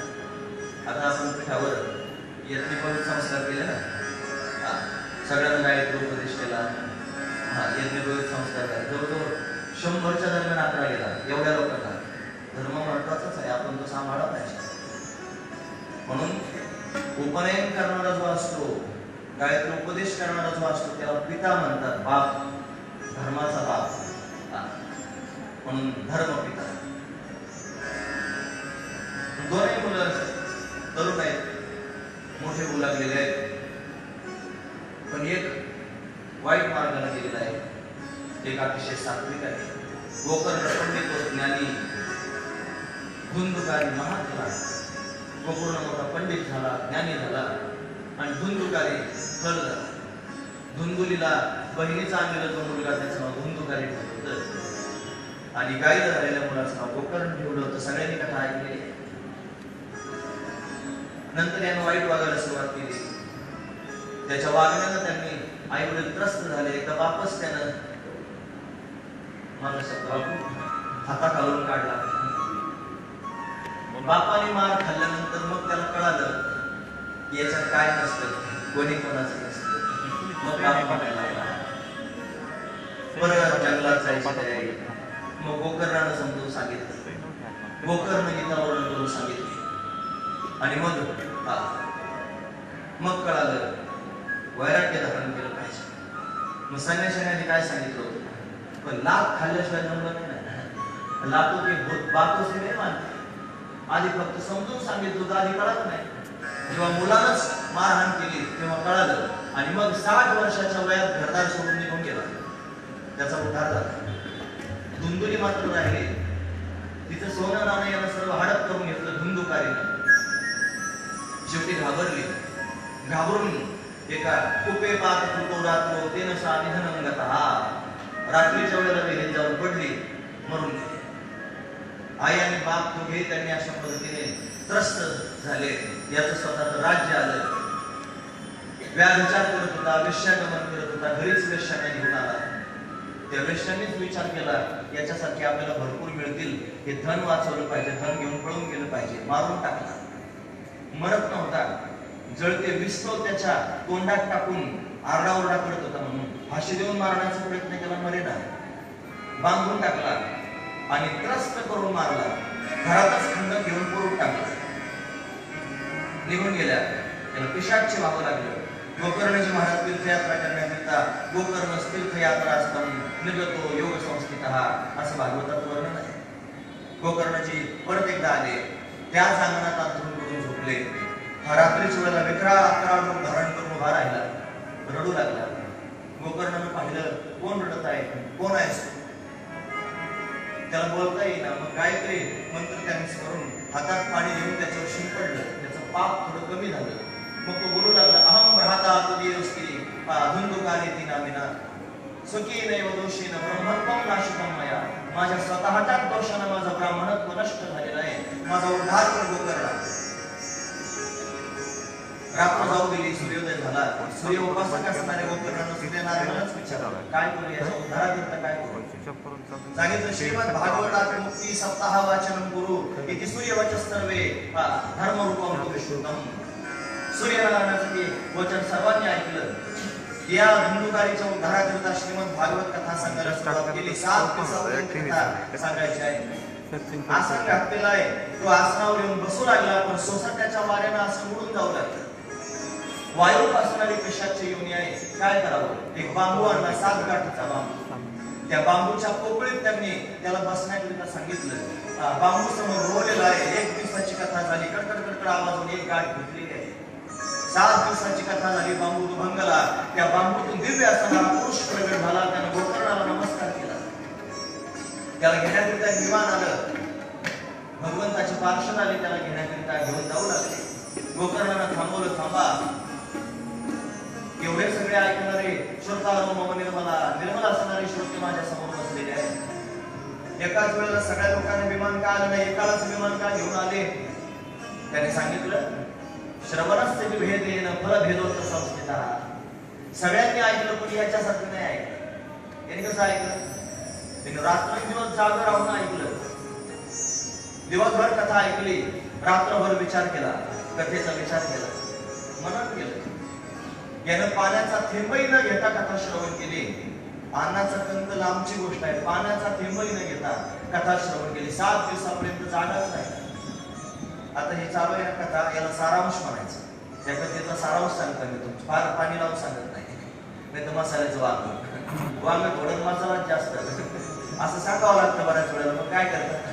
A: आता आपण पीठावर यज्ञोपवीत संस्कार केले ना, सगळ्यांना गायत्री उपदेश केला. यज्ञोपवीत संस्कार झाले. जवळजवळ 100च्या दरम्यान आकडा गेला. एवढ्या लोकांना धर्म महत्वाचाच आहे. आपण तो सांभाळा पाहिजे. म्हणून उपनयन करणारा जो असतो, गायत्री उपदेश करणारा जो असतो, त्याला पिता म्हणतात. बाप, धर्माचा बाप. म्हणून धर्मपिता. दोन्ही मुलं तरुण आहेत, मोठे होऊ लागलेले आहेत. पण एक वाईट मार्गाला गेलेला आहे, एक अतिशय सात्विक आहे. गोकर्ण पंडित ज्ञानी, धुंदुकारी महात्मा. गोपूर्ण मोठा पंडित झाला, ज्ञानी झाला आणि धुंदुकारी फल झाला. धुंदुलीला बहिणीचा आणलेला जो मुलगा त्याचं नाव धुंदुकारी ठेवलं होतं आणि गायीला झालेल्या मुलाचं नाव गोकर्ण ठेवलं होतं. सगळ्यांनी कथा ऐकली. नंतर यानं वाईट वागायला सुरुवात केली. त्याच्या वागण्यानं त्यांनी आई वडील त्रस्त झाले. एकदा बापच त्यानं माझा शब्द हाताखालून काढला. बापाने मार खाल्ल्यानंतर मग त्याला कळालं की याच्यात काय नसतं, कोणी कोणाचं नसतं. मग बाप बघायला लागला. परत जंगलात जायची तयारी. मग गोकर्णानं समजून सांगितलं. गोकर्ण गीतावरून करून सांगितले आणि मग कळालं वैराग्य धारण केलं पाहिजे. मग संन्याशाने काय सांगितलं होतं, पण लाभ खाल्ल्याशिवाय जमलं नाही ना. लातो की बातों से नहीं मानते, आधी फक्त समजून सांगितलं होतं, आधी कळत नाही. जेव्हा मुलानंच मारहाण केली तेव्हा कळालं आणि मग 60 वर्षाच्या वयात घरदार सोडून निघून गेला. त्याचा उद्धार झाला. धुंदुली मात्र राहिली. तिचं सोनं नाणं यानं सर्व हडप करून घेतलं धुंदुकारीनं. शेवटी घाबरली. घाबरून एका कुपे पात कृतो रात्रो तेन सा निधनं गतः. रात्रीच्या वेळेला विहिरीत जाऊन पडली, मरून गेली. आई आणि बाप दोघे त्यांनी अशा पद्धतीने त्रस्त झाले. याचं स्वतःचं राज्य आलं. व्याभिचार करत होता, वेश्यागमन करत होता, घरीच वेश्याने घेऊन आला. त्या वेश्यानेच विचार केला याच्यासारखे आपल्याला भरपूर मिळतील, हे धन वाचवलं पाहिजे, धन घेऊन पळून गेलं पाहिजे. मारून टाकला. मरत नव्हता. जळते विस्तव त्याच्या तोंडात टाकून आरडाओरडा करत होता म्हणून फाशी देऊन मारण्याचा प्रयत्न केला, मरेना. बांधून टाकला आणि त्रस्त करून मारला. घरातच खंडक घेऊन पुरून टाकला. निघून गेल्या. त्याला पिशाच्य व्हावं लागलं. गोकर्णजी महाराज तीर्थयात्रा करण्याकरिता गोकर्ण तीर्थयात्रा असताना निगतो योग संस्थितः असं भागवतात वर्णन आहे. गोकर्णजी परत एकदा आले. त्याच अंगणात अंथरून करून झोपले. हा रात्रीच्या वेळेला विकराळ रूप धारण करून उभा राहिला. रडू लागला. गोकर्णानं पाहिलं, कोण रडत आहे, कोण आहेस? त्याला बोलता येईना. मग काय ते मंत्र त्याने स्मरून हातात पाणी घेऊन त्याच्यावर शिंपडलं. त्याचं पाप थोडं कमी झालं. मग तो बोलू लागला, अहम भ्राता तुदीयस्ति धुंदुकाने ती नामिना सुखी नैव दोषेन ब्रह्मत्वं नाशितं मया. माझ्या स्वतःच्याच दोषानं माझं ब्राह्मणत्व नष्ट झालेलं आहे. माझा उद्धार कर गोकर्णा. रात्र जाऊ गेली. सूर्योदय झाला. सूर्य उपासक असणाऱ्या गोकर्णानं सूर्यनारायणालाच विचारलं, काय करू, याचा उद्धाराकरता काय करू? सांगितलं, श्रीमद भागवतात मुक्ती सप्ताह वाचनम गुरु इति सूर्यवचः सर्वे धर्मरूपं विशुद्धम. सूर्यनारायणाचं ते वचन सर्वांनी ऐकलं. या धुंदुकारीच्या उद्धाराकरता श्रीमद भागवत कथा सांगायला सुरुवात केली. 7 दिवसापर्यंत कथा सांगायची आहे. आसन घातलेला आहे. तो आसनावर येऊन बसू लागला, पण सोसाट्याच्या वाऱ्यानं आसन उडून जाऊ लागलं. वायू असणारी पिशाच्य योनी आहे. काय करावं? एक बांबू आणला, 7 गाठीचा बांबू. त्या बांबूच्या पोकळीत त्यांनी त्याला बसण्याकरिता सांगितलं. बांबू समोर रोवलेला आहे. 1 दिवसाची कथा झाली. कडकड कडकड आवाजून एक गाठ घेतलेली आहे. 7 दिवसाची कथा झाली. बांबू दुभंगला. त्या बांबूतून दिव्य असणारा पुरुष प्रगट झाला. त्याने गोकर्णाला नमस्कार केला. त्याला घेण्याकरिता विमान आलं. भगवंताचे पार्षद आले. त्याला घेण्याकरिता घेऊन जाऊ लागले. गोकर्णानं थांबवलं. थांबा. एवढे सगळे ऐकणारे श्रोतारो मम निर्मला, निर्मल असणारे श्रोते माझ्या समोर बसलेले आहेत. एकाच वेळेला सगळ्या लोकांनी विमान का आलं नाही, एकालाच विमान का घेऊन आले? त्याने सांगितलं, श्रवणस्य विभेदेन फलभेदोक्त संस्थितः. सगळ्यांनी ऐकलं, पण याच्यासारखं नाही ऐकलं. याने कसं ऐकलं? त्याने रात्रंदिवस जागं राहून ऐकलं. दिवसभर कथा ऐकली, रात्रभर विचार केला, कथेचा विचार केला, मनन केलं. यानं पाण्याचा थेंबही न घेता कथा श्रवण केली. अन्नाचा कंत लांबची गोष्ट आहे. पाण्याचा थेंबही न घेता कथा श्रवण केली. 7 दिवसापर्यंत जागाच नाही. आता हे चालू आहे कथा, याला सारांश म्हणायचं. त्या कथेचा सारांश सांगता मी तुमचं, फार पाणी लावून सांगत नाही. नाही तर मसाल्याचं वांग थोडं, मसाला जास्त असं सांगावं लागतं बऱ्याच वेळेला. मग काय करतात?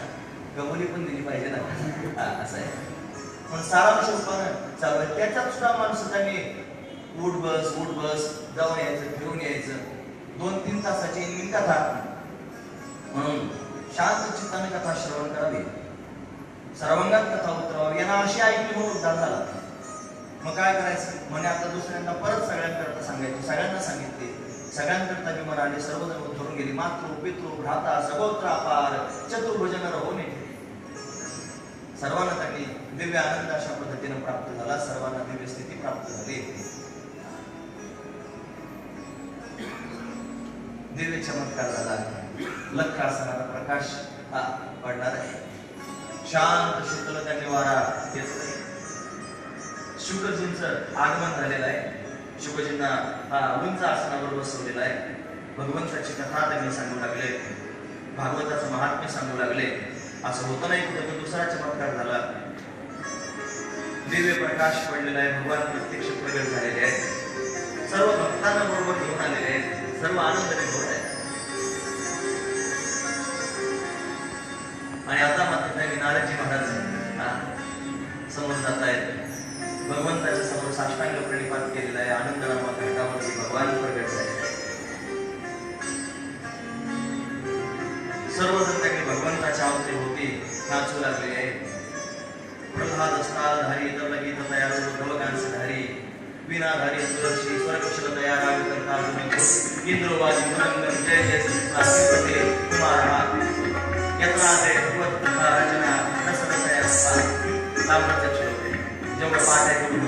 A: कबुली पण दिली पाहिजे ना, असं आहे. पण सारांश रूपानं चालू आहे. त्याच्यात सुद्धा माणसं त्यांनी उठ बस जाऊन यायचं, फिरून यायचं. 2-3 तासाची कथा म्हणून शांत चित्ताने कथा श्रवण करावी. सर्वांगात कथा उतरावी. यांना अशी ऐकली म्हणून उद्धार झाला. मग काय करायचं? म्हणे आता दुसऱ्यांना परत सगळ्यांकरता सांगायचं. सगळ्यांना सांगितले. सगळ्यांकरता विमान आले. सर्वजण उतरून गेली. मातृ पितृ भ्राता सगोत्र अपार चतुर्भुजन रहोने. सर्वांना त्यांनी दिव्य आनंद अशा पद्धतीने प्राप्त झाला. सर्वांना दिव्य स्थिती प्राप्त झाली. दिव्य चमत्कार झाला. लख असणारा प्रकाश पडणार आहे. शांत शीतल त्यांनी वारा घेतला. शुकजींचं आगमन झालेलं आहे. शुकजींना उंच आसनावर बसवलेलं आहे. भगवंताची कथा त्यांनी सांगू लागले. भागवताचं महात्म्य सांगू लागले. असं होतं नाही कुठे दुसरा चमत्कार झाला. दिव्य प्रकाश पडलेला आहे. भगवान प्रत्यक्ष प्रगट झालेले आहेत. सर्व भक्तांना बरोबर घेऊन आलेले आहेत. सर्व आनंदाने होत आहे. आणि आता मात्र त्यांनी नारदजी महाराज समोर जात आहेत. भगवंताच्या समोर साष्टांग प्रणिपात केलेला आहे. आनंद नामक घाटावरती भगवान प्रगट झाले. सर्वजण त्यांनी भगवंताच्या अवती होती नाचू लागले आहेत. प्रल्हाद स्थानधारी तलगीत तयार धवगांसधारी विनाधारी सुरक्षी स्वरकुशल तयार करता इंद्रवाजी मुरंगन जय जय पटे कुमार यत्रादे भगवत रचना रसरसया लाभप्रत्यक्ष होते जेवढं पाठ आहे तेवढं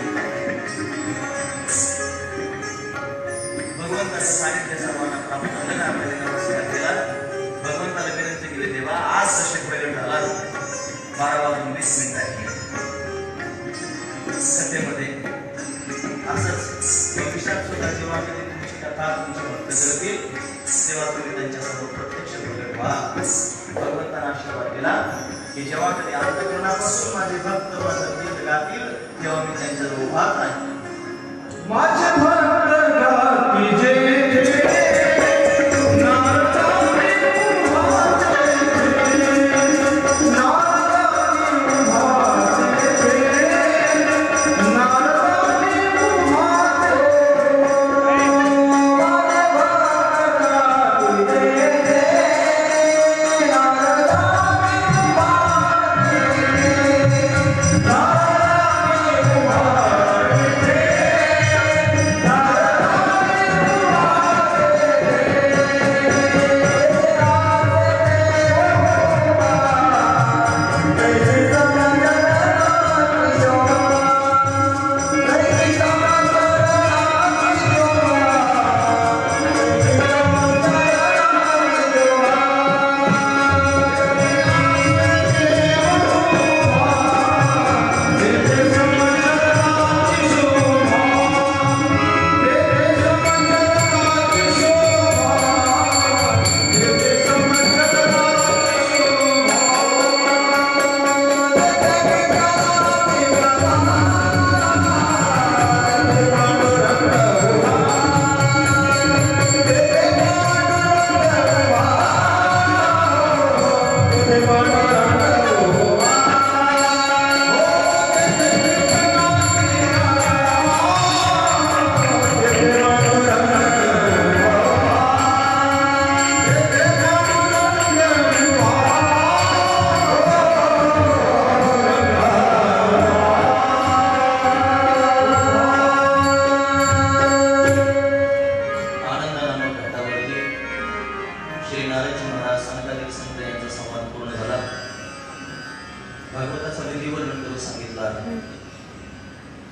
A: भगवंताचं सानिध्य सर्वांना प्राप्त झालं. आपल्याला नमस्कार केला. भगवंताला विनंती केली, देवा आज दशक प्रगट झाला. 12:20 कथेमध्ये असंच विशाल सुद्धा जेव्हा कधी तुमची कथा तुमचे भक्त करतील तेव्हा तुम्ही त्यांच्यासमोर प्रत्यक्ष प्रगट व्हा. भगवंतांना आशीर्वाद दिला की जेव्हा कधी अंतःकरणापासून माझे भक्त माझं गीत गातील तेव्हा मी त्यांच्याजवळ उभाच आहे.
B: माझे भक्त गाती जे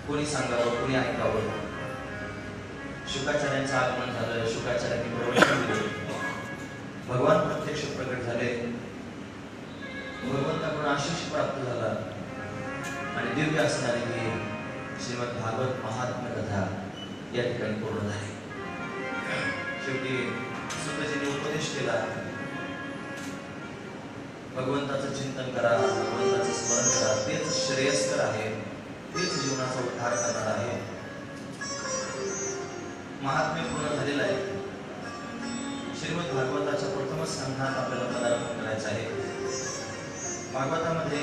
A: कोणी सांगावं कोणी ऐकावं. शुकाचार्यांचं आगमन झालं. शुकाचार्यांनी प्रवचन दिलं. भगवान प्रत्यक्ष प्रकट झाले. भगवंताकडून आशीष प्राप्त झाला आणि दिव्य असणारी ही श्रीमद भागवत महात्म्य कथा या ठिकाणी पूर्ण झाली. शेवटी सुतजीने उपदेश केला, भगवंताचं चिंतन करा, भगवंताचं स्मरण करा, तेच श्रेयस्कर आहे, तेच जीवनाचा उद्धार करणार आहे. महात्म्य पूर्ण झालेला आहे. श्रीमद भागवताच्या प्रथम स्कंधात आपल्याला पदार्पण करायचं आहे. भागवतामध्ये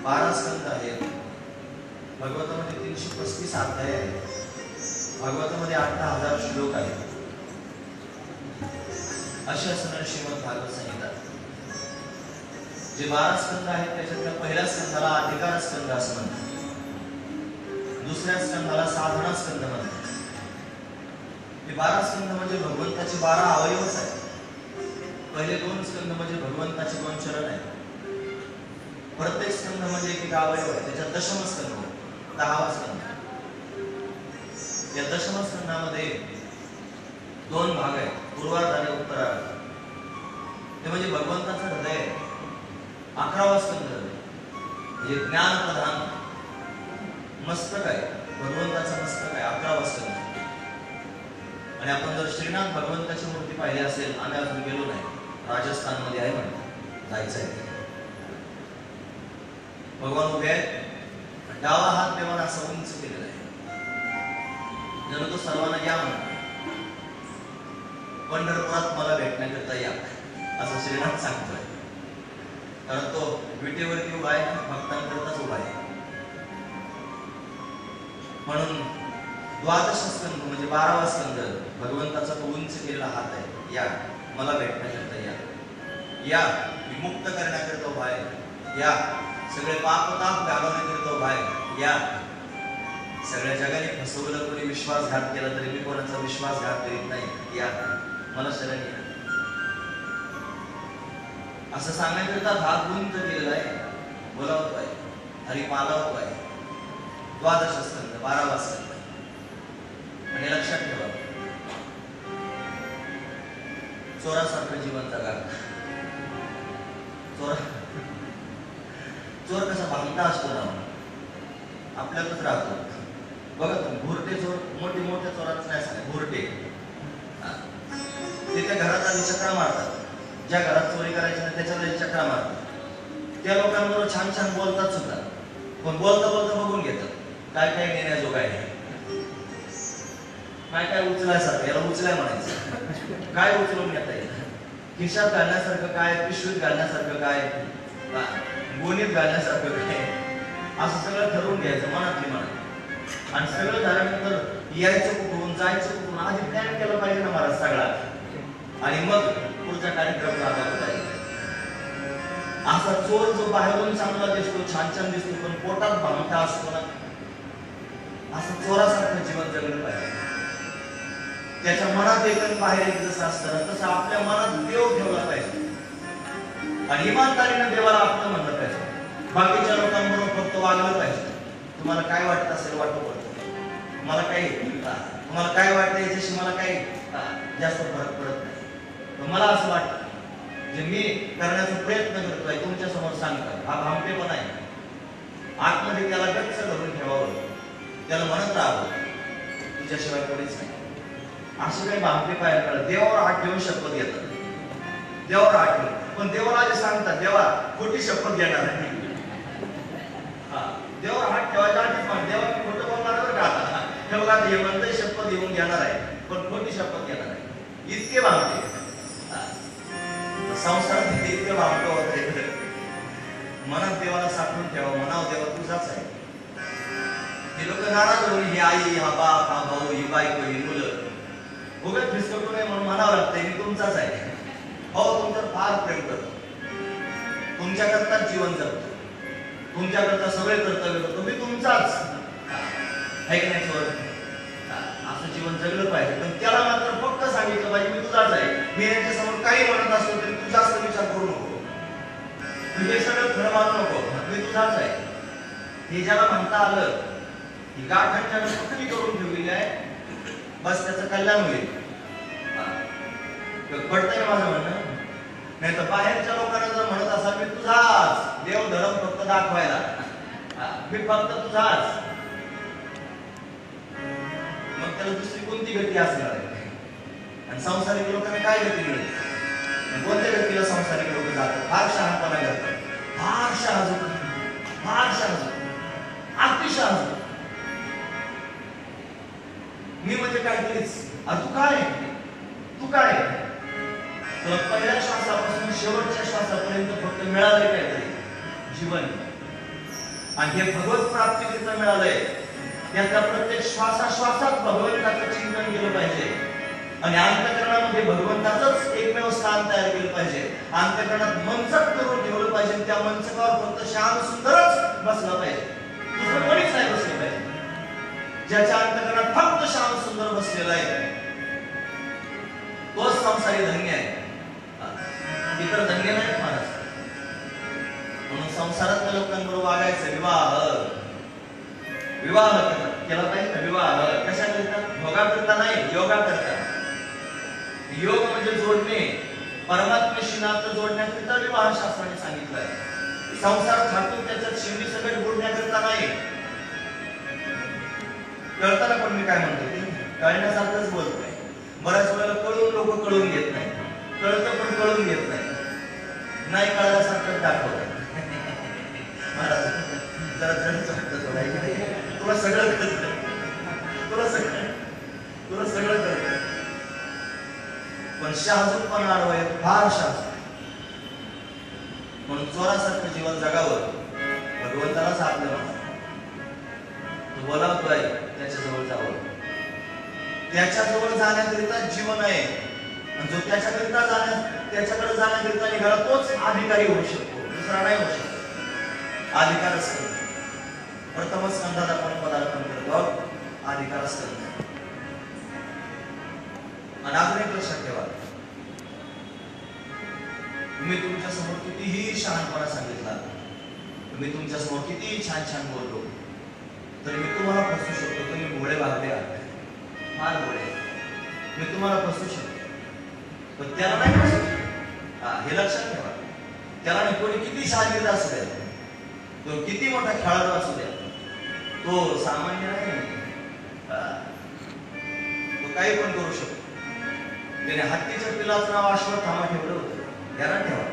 A: 12 स्कंध आहेत. भागवतामध्ये 335 अध्याय आहेत. भागवतामध्ये 18,000 श्लोक आहेत. अशी असणार श्रीमद भागवत संहिता. जे 12 स्कंध आहेत त्याच्यातल्या पहिल्या स्कंधाला अधिकार स्कंध असं म्हणतात. दुसऱ्या स्कंधाला साधना स्कंध म्हणतात. हे 12 स्कंध म्हणजे भगवंताचे 12 अवयवच आहेत. पहिले 2 स्कंध म्हणजे भगवंताचे 2 चरण आहेत. प्रत्येक स्कंध म्हणजे एक अवयव आहे. त्याच्यात दशम स्कंध 10वा स्कंध. या दशम स्कंधामध्ये 2 भाग आहेत, पूर्वार्ध आणि उत्तरार्ध. ते म्हणजे भगवंताचं हृदय. 11वा स्कंध म्हणजे ज्ञान प्रधान मस्तक आहे, भगवंताचं मस्तक आहे. 11वा स्कंध. आणि आपण जर श्रीनाथ भगवंताची मूर्ती पाहिली असेल, आम्ही अजून गेलो नाही, राजस्थान मध्ये आहे म्हणतात, जायचं आहे. भगवान उभे आहेत, डावा हात देवाना असा उंच केलेला आहे, जणू तो सर्वांना या म्हणतात, पंढरपुरात मला भेटण्याकरता या असं श्रीनाथ सांगतोय. कारण तो विटेवरती उभा आहे, भक्तांकरताच उभा आहे. म्हणून द्वादश स्कंद म्हणजे 12वा स्कंद भगवंताचा तो उंच केलेला हात आहे. या मला भेटण्याकरता या विमुक्त करण्याकरता उभा आहे. या सगळे पाप ताप घालवण्याकरता उभा आहे. या सगळ्या जगाने फसवलं, कोणी विश्वासघात केला तरी मी कोणाचा विश्वासघात करीत नाही. या मला शरण या असं सांगण्याकरता हात उंच केलेला आहे. बोलावतोय, हरी पालावतोय. द्वादश स्कंद 12वा स्कंद. आणि लक्षात ठेवा, चोरासारखं जीवन जगा. चोर कसा भांगता असतो ना, आपल्यातच राहतो. बघा तुम्ही, भुरटे चोर मोठे मोठ्या चोरांचं नाही सांगा, भुरटे ते त्या घरात आधी चक्रा मारतात. ज्या घरात चोरी करायची ना त्याच्यात आधी चक्रा मारतात. त्या लोकांबरोबर छान छान बोलतात सुद्धा, पण बोलता बोलता बघून घेतात काय काय नेण्याजो काय नाही, काय काय उचलायसारखं. याला उचलाय म्हणायचं. काय उचलून घेता येईल, खिशात घालण्यासारखं काय, पिशवीत घालण्यासारखं काय, गोणीत घालण्यासारखं काय, असं सगळं ठरवून घ्यायचं मनातली मनात. आणि सगळं झाल्यानंतर यायचं कुठून, जायचं कुठून, आधी प्लॅन केलं पाहिजे ना महाराज सगळा. आणि मग पुढचा कार्यक्रम राबवला पाहिजे. असा चोर जो बाहेरून चांगला दिसतो, छान छान दिसतो, पण पोटात भांगटा असतो ना, असं चोरासारखं जीवन जगलं पाहिजे. त्याच्या मनात एक आणि बाहेर एक जसं असतं ना, तसं आपल्या मनात देव ठेवला पाहिजे. आणि इमानदारीनं देवाला आपलं म्हणलं पाहिजे. बाकीच्या लोकांबरोबर फक्त वागलं पाहिजे. तुम्हाला काय वाटत असेल वाटू पडतं, मला काही तुम्हाला काय वाटतं याच्याशी मला काही जास्त फरक पडत नाही. पण मला असं वाटतं जे मी करण्याचा प्रयत्न करतोय तुमच्या समोर सांगतात, हा भामटेपणा आहे. आतमध्ये त्याला गच्च धरून ठेवावं, त्याला म्हणत राहावं तुझ्याशिवाय कोणीच नाही. असं काही भामटे पाहायला कळत. देवावर हात ठेवून शपथ घेतात, देवावर हात ठेवून. पण देवाला जे सांगतात, देवा खोटी शपथ घेणार नाही. देवावर हात ठेवायच्या आधीच म्हण, देवा मी खोटं बोलणार का आता, हे बघा हे म्हणतंय शपथ घेऊन घेणार आहे, पण खोटी शपथ घेणार आहे. इतके भामटे संसारात इतके भामटे होते. मनात देवाला साठवून ठेवा, म्हणावं देवा तुझाच आहे. हे लोक नाराज होऊन, ही आई, हा बाप, हा भाऊ, ही बायको, ही मुलं उगाच फिसकटू नये म्हणून म्हणावं लागतंय मी तुमचाच आहे. हो, तुमच्यावर फार प्रेम करतो, तुमच्याकरता जीवन जगतो, तुमच्याकरता सगळे कर्तव्य करतो, मी तुमचाच ऐकण्याचं असं जीवन जगलं पाहिजे. पण त्याला मात्र फक्त सांगितलं पाहिजे मी तुझाच आहे. मी यांच्या समोर काही म्हणत असतो तरी तू जास्त विचार करू नको, तुझे सगळं खरं मानू नको, मी तुझाच आहे. हे ज्याला म्हणता आलं ही गाठण पक्की करून ठेवलेली आहे, बस त्याचं कल्याण होईल. पडतंय माझं म्हणणं. नाही तर बाहेरच्या लोकांना जर म्हणत असाल मी तुझाच, देव धर्म फक्त दाखवायला, मी फक्त तुझाच, मग त्याला दुसरी कोणती गती असणार आहे. आणि संसारिक लोकांना काय गती मिळेल, कोणत्या गतीला संसारिक लोक जातात, फार शहाणपणा करतात, फार शहाजूक, अतिशहाजूक. मी म्हणजे काहीतरीच, तू काय, तू काय. तुला पहिल्या श्वासापासून शेवटच्या श्वासापर्यंत फक्त मिळालंय काहीतरी जीवन. आणि हे भगवत प्राप्तीचं मिळालंय. त्याचा प्रत्येक श्वासाश्वासात भगवंताचं चिंतन केलं पाहिजे. आणि अंतःकरणामध्ये भगवंताचंच एकमेव स्थान तयार केलं पाहिजे. अंतःकरणात मंचक करून ठेवलं पाहिजे. त्या मंचकावर फक्त श्याम सुंदरच बसला पाहिजे, दुसरं कोणीच नाही बसलं पाहिजे. ज्याच्या अंतःकरणात फक्त श्याम सुंदर बसलेला आहे तोच संसारी धन्य आहे, इतर धन्य नाहीत महाराज. म्हणून संसारातल्या लोकांबरोबर वागायचं. विवाह केला पाहिजे ना. विवाह कशा करतात, भोगा करता नाही, योगा करतात. योग म्हणजे जोडणे, परमात्म्याशी नातं जोडण्याकरिता विवाह शास्त्राने सांगितलं आहे. संसार थाटून त्याच्यात शिंदी सगळं बोलण्याकरिता नाही. कळताना पण मी काय म्हणतो ते कळण्यासारखंच बोलतोय. बऱ्याच वेळेला कळून लोक कळून घेत नाही, कळतं पण कळून घेत नाही, नाही कळल्यासारखं दाखवत. महाराज जरा जणच वाटतं थोडं, तुला सगळं कळतं, तुला सगळं कळतं, पण शहाजूकपणा अडवाय फार शहाजूक. म्हणून चोरासारखं जीवन जगावं, भगवंतालाच आपलं तू बोलावतोय त्याच्याजवळ जावं. त्याच्याजवळ जाण्याकरिता जीवन आहे. आणि जो त्याच्याकडे जाण्याकरिता निघाला तोच अधिकारी होऊ शकतो, दुसरा नाही होऊ शकतो. अधिकार असतो. प्रथम स्कंदात आपण पदार्पण करतो, अधिकार असतो. आणि अजून एक लक्षात ठेवा, मी तुमच्या समोर कितीही शहाणपणा सांगितला, मी तुमच्या समोर कितीही छान छान बोललो, तर मी तुम्हाला फसवू शकतो. तुम्ही भोळे भागले आहात, फार भोळे. मी तुम्हाला फसवू शकतो, पण त्याला नाही फसवू शकत. हे लक्षात ठेवा. त्याला नाही, कोणी किती शहाणगीर असू द्या, तो किती मोठा खेळाडू असू द्या, तो सामान्य नाही. तो काही पण करू शकतो. त्याने हत्तीच्या पिलाचं नाव अश्वत्थामा ठेवलं होतं, ध्यानात ठेवा.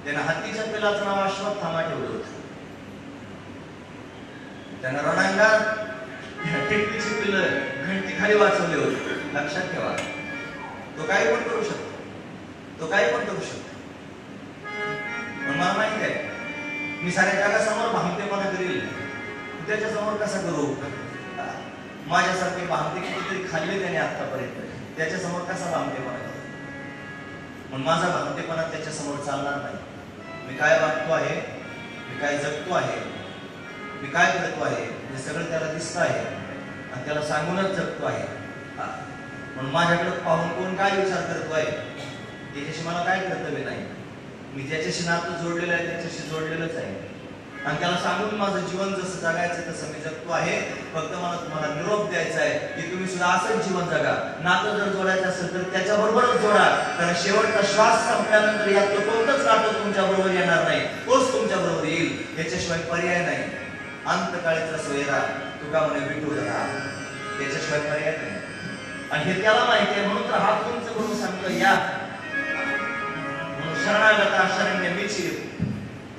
A: त्याने हत्तीच्या पिलाचं नाव अश्वत्थामा ठेवलं होतं. त्याने रणांगणात टिकटीची पिलं घंटी खाली वाचवले होते, लक्षात ठेवा. तो काही पण करू शकतो, तो काही पण करू शकतो. पण मला माहिती आहे, मी साऱ्या जगासमोर भामटेपणा करील, त्याच्या समोर कसा करू? माझ्यासारखे भामटे कितीतरी खाल्ले त्याने आतापर्यंत, त्याच्या समोर कसा भामटेपणा करू? पण माझा भामटेपणा त्याच्या समोर चालणार नाही. मी काय वागतो आहे, मी काय जगतो आहे, मी काय करतो आहे, हे सगळं त्याला दिसतं आहे आणि त्याला सांगूनच जगतो आहे. पण माझ्याकडे पाहून कोण काय विचार करतो आहे त्याच्याशी मला काय कर्तव्य नाही. मी ज्याच्याशी नातं जोडलेलं आहे त्याच्याशी जोडलेलंच आहे आणि त्याला सांगून माझं जीवन जसं जगायचं तसं मी जगतो आहे. फक्त मला तुम्हाला निरोप द्यायचा आहे की तुम्ही सुद्धा असंच जीवन जगा. नातं जर जोडायचं असेल तर त्याच्याबरोबरच जोडा, कारण शेवटचा श्वास संपल्यानंतर यातलं कोणतंच नातं तुमच्या बरोबर येणार नाही, तोच तुमच्या बरोबर येईल, याच्याशिवाय पर्याय नाही. अंतकाळीचा सोयरा तुका म्हणे विठू धरा, त्याच्याशिवाय पर्याय नाही. आणि हे त्याला माहिती आहे, म्हणून तर हात तुमचं करून सांगतो, या शरणागता शरण्य मीची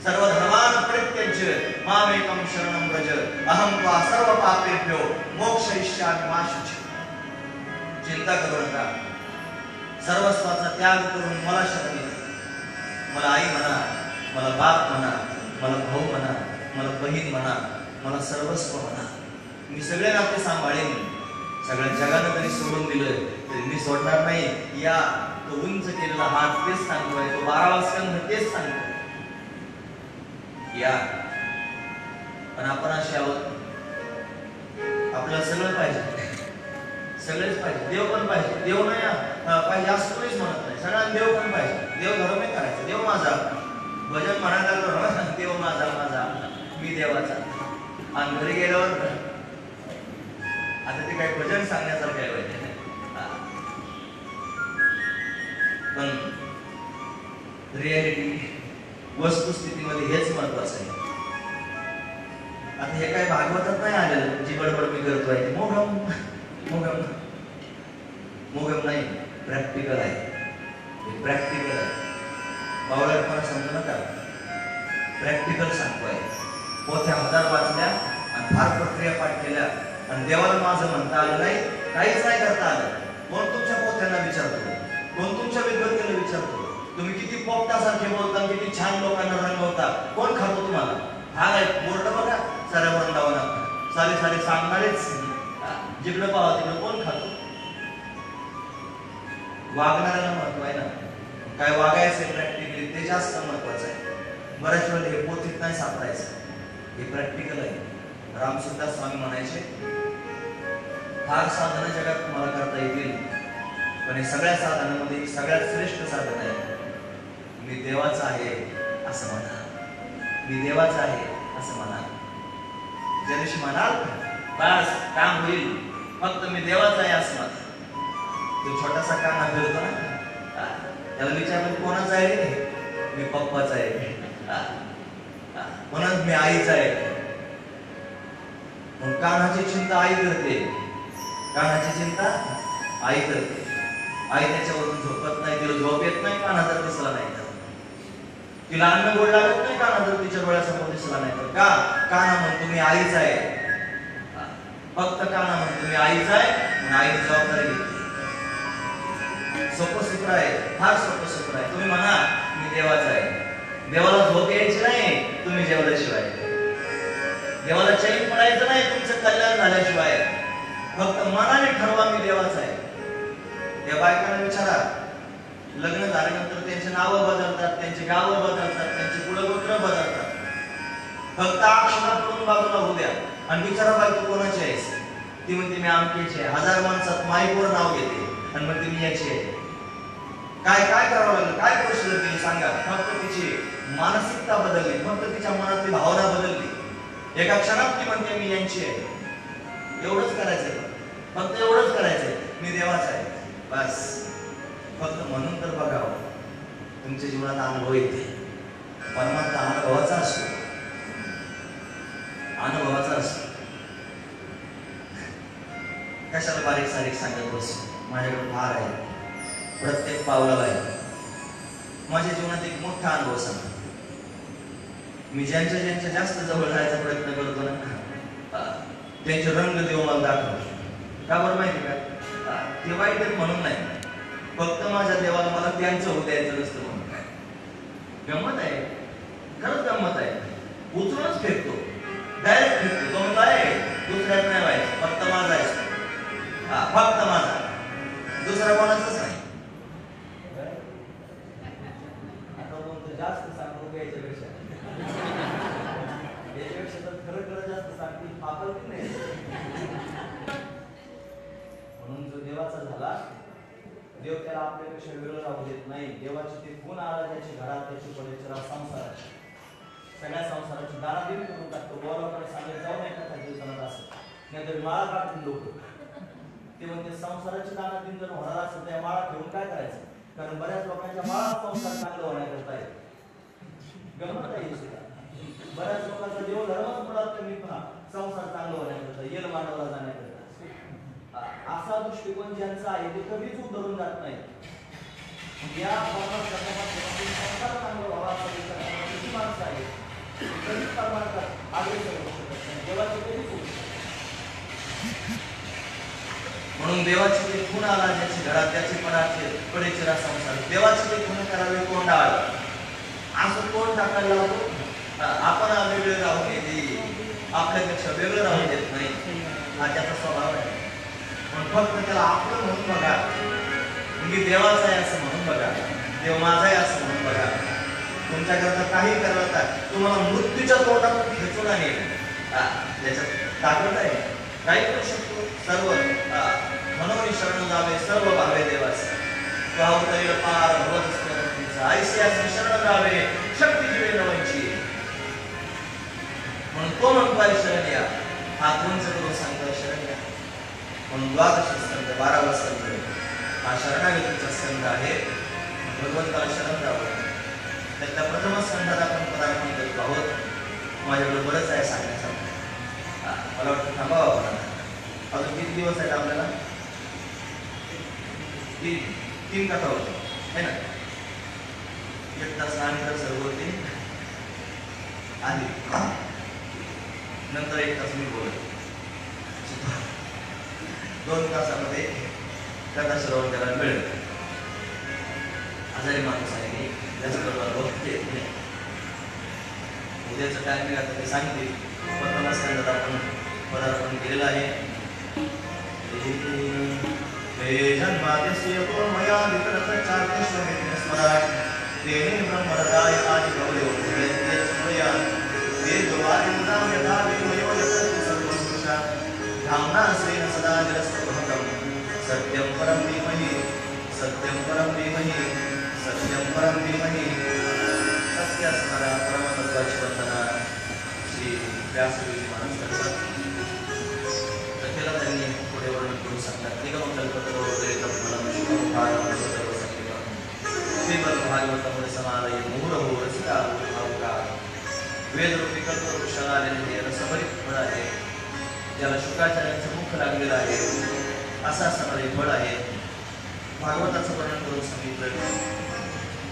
A: सर्व धर्मान परित्यज्य मामेकं शरणं व्रज अहं त्वा सर्व पापेभ्यो मोक्षयिष्यामि मा शुचि. चिंता करू नका, सर्वस्वाचा त्याग करून मला शरण या. मला आई म्हणा, मला बाप म्हणा, मला भाऊ म्हणा, मला बहीण म्हणा, मला सर्वस्व म्हणा, मी सगळे नाते सांभाळेन. सगळ्या जगानं तरी सोडून दिलं तरी मी सोडणार नाही. या तो उंच केलेला हात तेच सांगतोय, तो 12वा स्कंध तेच सांगतो, या. पण आपण असे आहोत, आपल्याला सगळं पाहिजे, सगळेच पाहिजे. देव पण पाहिजे, देव नाही पाहिजे असं कोणीच म्हणत नाही. सगळ्यांना देव पण पाहिजे. देव धर्म करायचं, देव माझा. भजन म्हणायला लागलो, देव माझा माझा मी देवाचा. आणि घरी गेल्यावर आता ते काही भजन सांगण्यासारखं आहे पाहिजे, पण रियालिटी वस्तुस्थितीमध्ये हेच महत्वाचं आहे. आता हे काय भागवतात नाही आलेलं, जी बडबड मी करतोय मोगम मोगम मोगम नाही, प्रॅक्टिकल आहे. हे प्रॅक्टिकल आहे, बावळटपणा समजू नका. प्रॅक्टिकल सांगतोय. पोथ्या 1000 वाचल्या आणि फार प्रक्रिया पाठ केल्या आणि देवाला माझं म्हणता आलं नाही, काहीच नाही करता आलं. कोण तुमच्या पोथ्यांना विचारतो, कोण तुमच्या विद्वत्तेला विचारतो? तुम्ही किती पोपटासारखे बोलता, किती छान लोकांना रंगवता, कोण खातो तुम्हाला? भाग आहे, बोर्ड बघा साऱ्या वृंदावनात, सारे सारे सांगणारेच, जिकडे पाहा तिकडे कोण खातो? वागणाऱ्याला महत्व आहे ना, काय वागायचंय प्रॅक्टिकली ते जास्त महत्वाचं आहे. बऱ्याच वेळेला हे पोथीत नाही सापडायचं, हे प्रॅक्टिकल आहे. रामसुद्धा स्वामी म्हणायचे, फार साधनं जगात तुम्हाला करता येतील, पण हे सगळ्या साधनांमध्ये सगळ्यात श्रेष्ठ साधन आहे मी देवाचा आहे असं म्हणा. मी देवाचा आहे असं म्हणा. ज्या दिवशी म्हणाल बस काम होईल, फक्त मी देवाचा आहे असं म्हणा. तो छोटासा काना फिरतो ना, त्याला विचारलं कोणाचा आहे? मी पप्पाचा आहे. म्हणून मी आईचा आहे. मग कानाची चिंता आई करते, कानाची चिंता आई करते. आई त्याच्यावरून झोपत नाही, तिला झोप येत नाही काना जर दिसला नाही तर. तिला अन्न गोड लागत नाही काना जर तिच्या डोळ्यासमोर दिसला नाही तर. का? काना म्हणतो मी आईचा आहे, फक्त काना म्हणतो मी आईचा आहे, म्हणून आईची जबाबदारी घेते. सोपं सूत्र आहे, फार सोपं सूत्र आहे. तुम्ही म्हणा मी देवाचा आहे. देवाला झोप यायची नाही तुम्ही जेवल्याशिवाय, देवाला चैन पडायची करायचं नाही तुमचं कल्याण झाल्याशिवाय. फक्त मनाने ठरवा मी देवाचा आहे. त्या बायकांना विचारा, लग्न झाल्यानंतर त्यांची नावं बदलतात, त्यांची गावं बदलतात, त्यांची कुलगोत्र बदलतात. फक्त अक्षरा पडून बाजूला होऊ द्या आणि विचारा बाई तू कोणाची आहेस. ती म्हणते मी आमकीची आहे. 1000 माणसात माईकवर नाव घेते आणि म्हणते मी याची आहे. काय काय करावं लागलं, काय प्रोसिजर केली सांगा. फक्त तिची मानसिकता बदलली, फक्त तिच्या मनातली भावना बदलली. एका क्षणात ती म्हणते मी यांची आहे. एवढंच करायचंय, फक्त एवढंच करायचंय, मी देवाचा आहे. बस. फक्त म्हणून तर बघावं तुमच्या जीवनात अनुभव येते. परमात्मा अनुभवाचा असतो, अनुभवाचा असतो. कशाला बारीक सारीक सांगत बस. माझ्याकडे फार आहे, प्रत्येक पावलाला आहे. माझ्या जीवनात एक मोठा अनुभव सांगतो. मी ज्यांच्या जास्त जवळ जायचा प्रयत्न करतो ना, त्यांचे रंग देव मला दाखवतो. का बरं माहिती का? ते वाईट आहेत म्हणून नाही, फक्त माझ्या देवाला मला त्यांचं होऊ द्यायचं नसतं म्हणून. गंमत आहे, खरंच गंमत आहे. उचलूनच फेकतो, डायरेक्ट फेकतो. तो म्हणतो आहे दुसऱ्यात नाही व्हायचं, फक्त माझा आहे. फक्त माझा, दुसरा कोणाचाच नाही. जास्त सांगतो याच्यापेक्षा तर खरं जास्त सांगते पापल की नाही. म्हणून जो देवाचा झाला, देव त्याला आपल्यापेक्षा वेगळं राहू देत नाही. देवाची ते गुण आला त्याची घरात, त्याची पडेचरा संसाराची, सगळ्या संसाराची दारादेवी करून टाकतो. बोलाकडे सांगत जाऊ नये का दिवसाला असं, नाहीतर माळा काढून लोक. ते म्हणते संसाराची दारादेवी जर होणार असेल त्या माळा ठेवून काय करायचं. कारण बऱ्याच लोकांच्या माळा संसार चांगलं होण्याकरता आहे. गमत आहे सुद्धा. बऱ्याच लोकांचा देव धर्मच मुळात कमी पहा संसार चांगलं होण्याकरता, येल मांडवला जाण्याकरता. असा दृष्टिकोन ज्यांचा आहे ते कधीच उतरून जात नाही. या संसार चांगला व्हावा असा विचार किती माणसं आहे कधीच परमार्थात आग्रह करू शकत नाही. देवाचे कधीच होऊ शकत. म्हणून देवाचे ते गुण आला ज्याची घरात, त्याचे पणाचे पडेचरा संसार. देवाचे ते गुण करावे कोण आला असं कोण टाकायला लावतो. आपण वेगळे राहू नये, आपल्यापेक्षा वेगळं राहू देत नाही. हा त्याचा स्वभाव आहे. पण फक्त त्याला आपलं म्हणून बघा, मी देवाचा आहे असं म्हणून बघा, देव माझा आहे असं म्हणून बघा. तुमच्याकरता काही करत आहे, तुम्हाला मृत्यूच्या तोंडातून खेचून आणेल. त्याच्यात ताकद आहे, काही करू शकतो. सर्व म्हणून शरण जावे सर्व भावे देवास. पार ऐसे असे शरण जावे शक्ती जीवे नवंची. म्हणून तो म्हणतो शरण या. हा कोणचं करून सांगतो शरण या. म्हणून 12 स्कंद 12वा स्कंद हा शरणागतीचा स्कंद आहे. भगवंताला शरण जावं. त्यातल्या प्रथम स्कंदात आपण पदार्पण करतो आहोत. माझ्याकडे बरंच आहे सांगण्यासाठी. मला वाटतं थांबावं आपण. अजून किती दिवस आहेत आपल्याला? 3 कथा होतो है ना. 1 तास नंतर सर्व होते आधी, नंतर 1 तास मी बोलतो. 2 तासामध्ये कथा श्रवण करायला मिळेल. आजारी माणूस आहे की जास्त उद्याचं टायमिंग आता ते सांगते. प्रथम स्कंदात आपण पदार्पण केलेलं आहे. जन्माद्यस्य तो मया वितरतचार्येष्वमेतेन स्मराय तेने ब्रह्मरदाय आदिगौरवो जयते स्मया वेदवादिमुदां यथा विमयो यतति सर्वसुषा धाम्ना स्वेन सदा निरस्तभगं सत्यं परं धीमहि सत्यं परं धीमहि सत्यं परं धीमहि सत्यस्मरा परमतत्त्वाची वंदना. श्री व्यासदेव महाराज करतात. कथेला त्यांनी पुढे वर्णन करून सांगतात. निगम कल्पतरो वेदफलम शुभफलम सर्वसंगम श्रीमद् भागवतमुळे समालय मुहुरहो रसिका भावुका. वेदरूपी कल्पवृक्षाला रसभरित फळ आहे. ज्याला शुकाचार्यांचं मुख लागलेलं आहे असा समालय फळ आहे. भागवताचं वर्णन करून सांगितलं.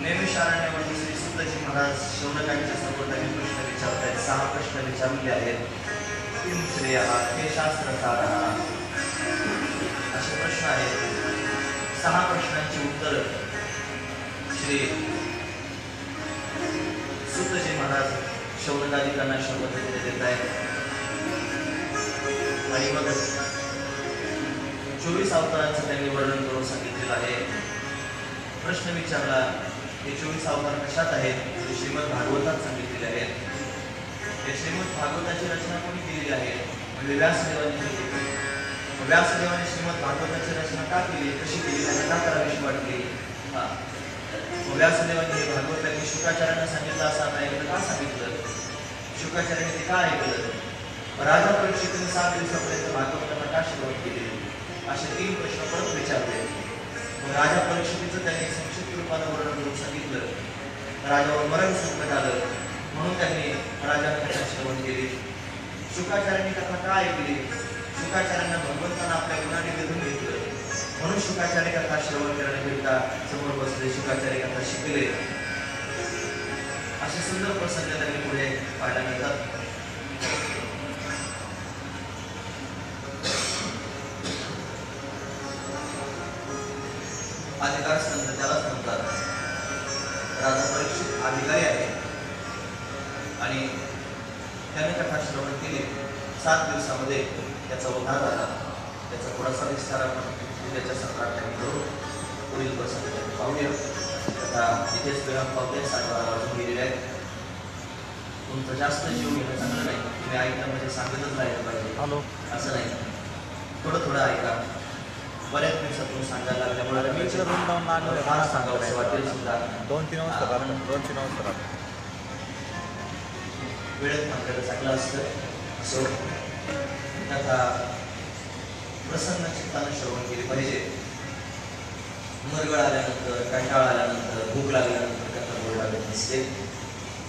A: नेमिषारण्यामध्ये श्री सुतजी महाराज शौनकांच्या संबंधाने प्रश्न विचारतात. 6 प्रश्न विचारले आहेत. किम श्रेयः हे शास्त्र साधना असे प्रश्न आहेत. 6 प्रश्नांची उत्तर श्री सुतजी महाराज शौनकादिकांना अशा पद्धतीने देत आहेत. आणि मग 24 अवतारांचं त्यांनी वर्णन करून सांगितलेलं आहे. प्रश्न विचारला हे 24 अवतार कशात आहेत? ते श्रीमद भागवतात सांगितलेले आहेत. हे श्रीमद भागवताची रचना कोणी केलेली आहे? म्हणजे व्यासदेवांनी केली. व्यासदेवाने श्रीमद भागवताची रचना का केली, कशी केली, त्यांना का करावीशी वाटली? व्यासदेवांनी हे भागवत त्यांनी शुकाचार्यांना सांगितलं असं आता ऐकलं का सांगितलं? शुकाचार्याने ते का ऐकलं? राजा परीक्षितीने 7 दिवसापर्यंत भागवताला का सुरुवात केली? असे 3 प्रश्न परत विचारले. मग राजा परीक्षितीचं त्यांनी संक्षिप्त रूपानं वर्णन करून सांगितलं. राजावर मरण संकट आलं म्हणून त्यांनी राजाने कथा श्रवण केली. शुकाचार्यांनी कथा का ऐकली? शुकाचार्यांना भगवंतांना आपल्या गुणाने वेधून घेतलं म्हणून शुकाचार्य कथा श्रवण करण्याकरिता समोर बसले, शुकाचार्य कथा शिकले. असे सुंदर प्रसंग त्यांनी पुढे पाहायला मिळतात. अधिकार संघ त्यालाच म्हणतात. राजा परीक्षित अधिकारी आहे आणि त्याने कथा श्रवण केली. 7 दिवसामध्ये त्याचा उद्धार झाला. त्याचा थोडासा विस्तार आपण त्याच्या सत्रात करून पुढील प्रसंग पाहूया. आता इथेच विराम पावते. 7:12 वाजून गेलेले आहेत. तुमचं जास्त जीव घेणं चांगलं नाही. तुम्ही ऐकलं म्हणजे सांगतच राहिलं पाहिजे असं नाही. थोडं थोडं ऐका. बऱ्याच दिवसातून सांगायला लागल्यामुळे सांगावं वाटेल सुद्धा.
C: 2-3 वाजता
A: वेळेत म्हटलं चांगलं असतं. असो कथा प्रसन्न चित्तानं श्रवण केली पाहिजे. मरगळ आल्यानंतर, कंटाळा आल्यानंतर, भूक लागल्यानंतर कथा गोड लागत नसते.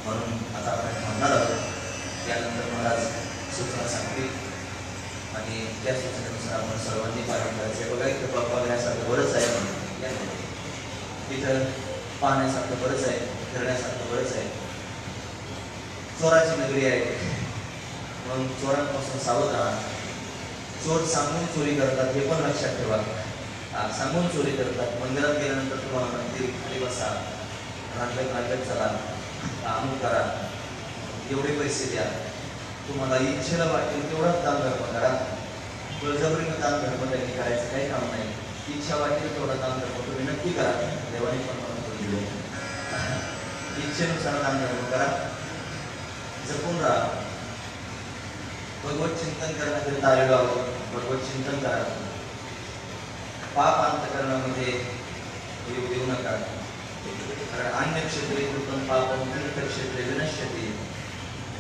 A: म्हणून आता आपण म्हणणार आहोत. त्यानंतर महाराज सूचना सांगतील आणि त्या सूचनेनुसार आपण सर्वांनी पालन करायचं. बघा इथं बघण्यासारखं बरंच आहे. इथं पाहण्यासारखं बरंच आहे, फिरण्यासारखं बरंच आहे. चोराची नगरी आहे म्हणून चोरांपासून सावध राहा. चोर सांगून चोरी करतात हे पण लक्षात ठेवा. सांगून चोरी करतात. मंदिरात गेल्यानंतर तुम्हाला म्हणतील खाली बसा, रांगेत चला, अमुक करा, एवढे पैसे द्या. तुम्हाला इच्छेला वाटेल तेवढाच दान धर्म करा. बळजबरीनं दान धर्म त्यांनी करायचं काही काम नाही. इच्छा वाटेल तेवढा दान धर्म तुम्ही नक्की करा. देवाने पण दिले. इच्छेनुसार दान धर्म करा. जपून राहा. भगवत चिंतन करण्याकरिता आलेलो आहोत. भगवत चिंतन करा. पाप अंतकरणामध्ये येऊ देऊ नका. कारण अन्य क्षेत्रे कृतं पापं तीर्थक्षेत्रे विनश्यति.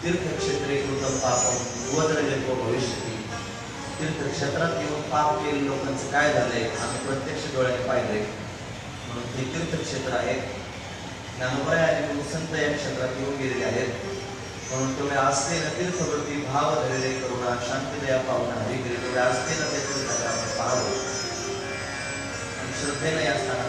A: तीर्थक्षेत्रे कृतं पापं वज्रलेपो भविष्यति. तीर्थक्षेत्रात येऊन पाप केलेल्या लोकांचं काय झालंय आम्ही प्रत्यक्ष डोळ्याने पाहिलंय. म्हणून हे तीर्थक्षेत्र आहे. ज्ञानोबराय आणि संत या क्षेत्रात येऊन गेलेले आहेत. म्हणून तेवढे असलेल्या तीर्थवरती भाव धरले करुणा शांतीदया पावना हरिगिरी तेवढे असलेलं ते तीर्थाला आपण पाहावं आणि श्रद्धेनं या स्थानात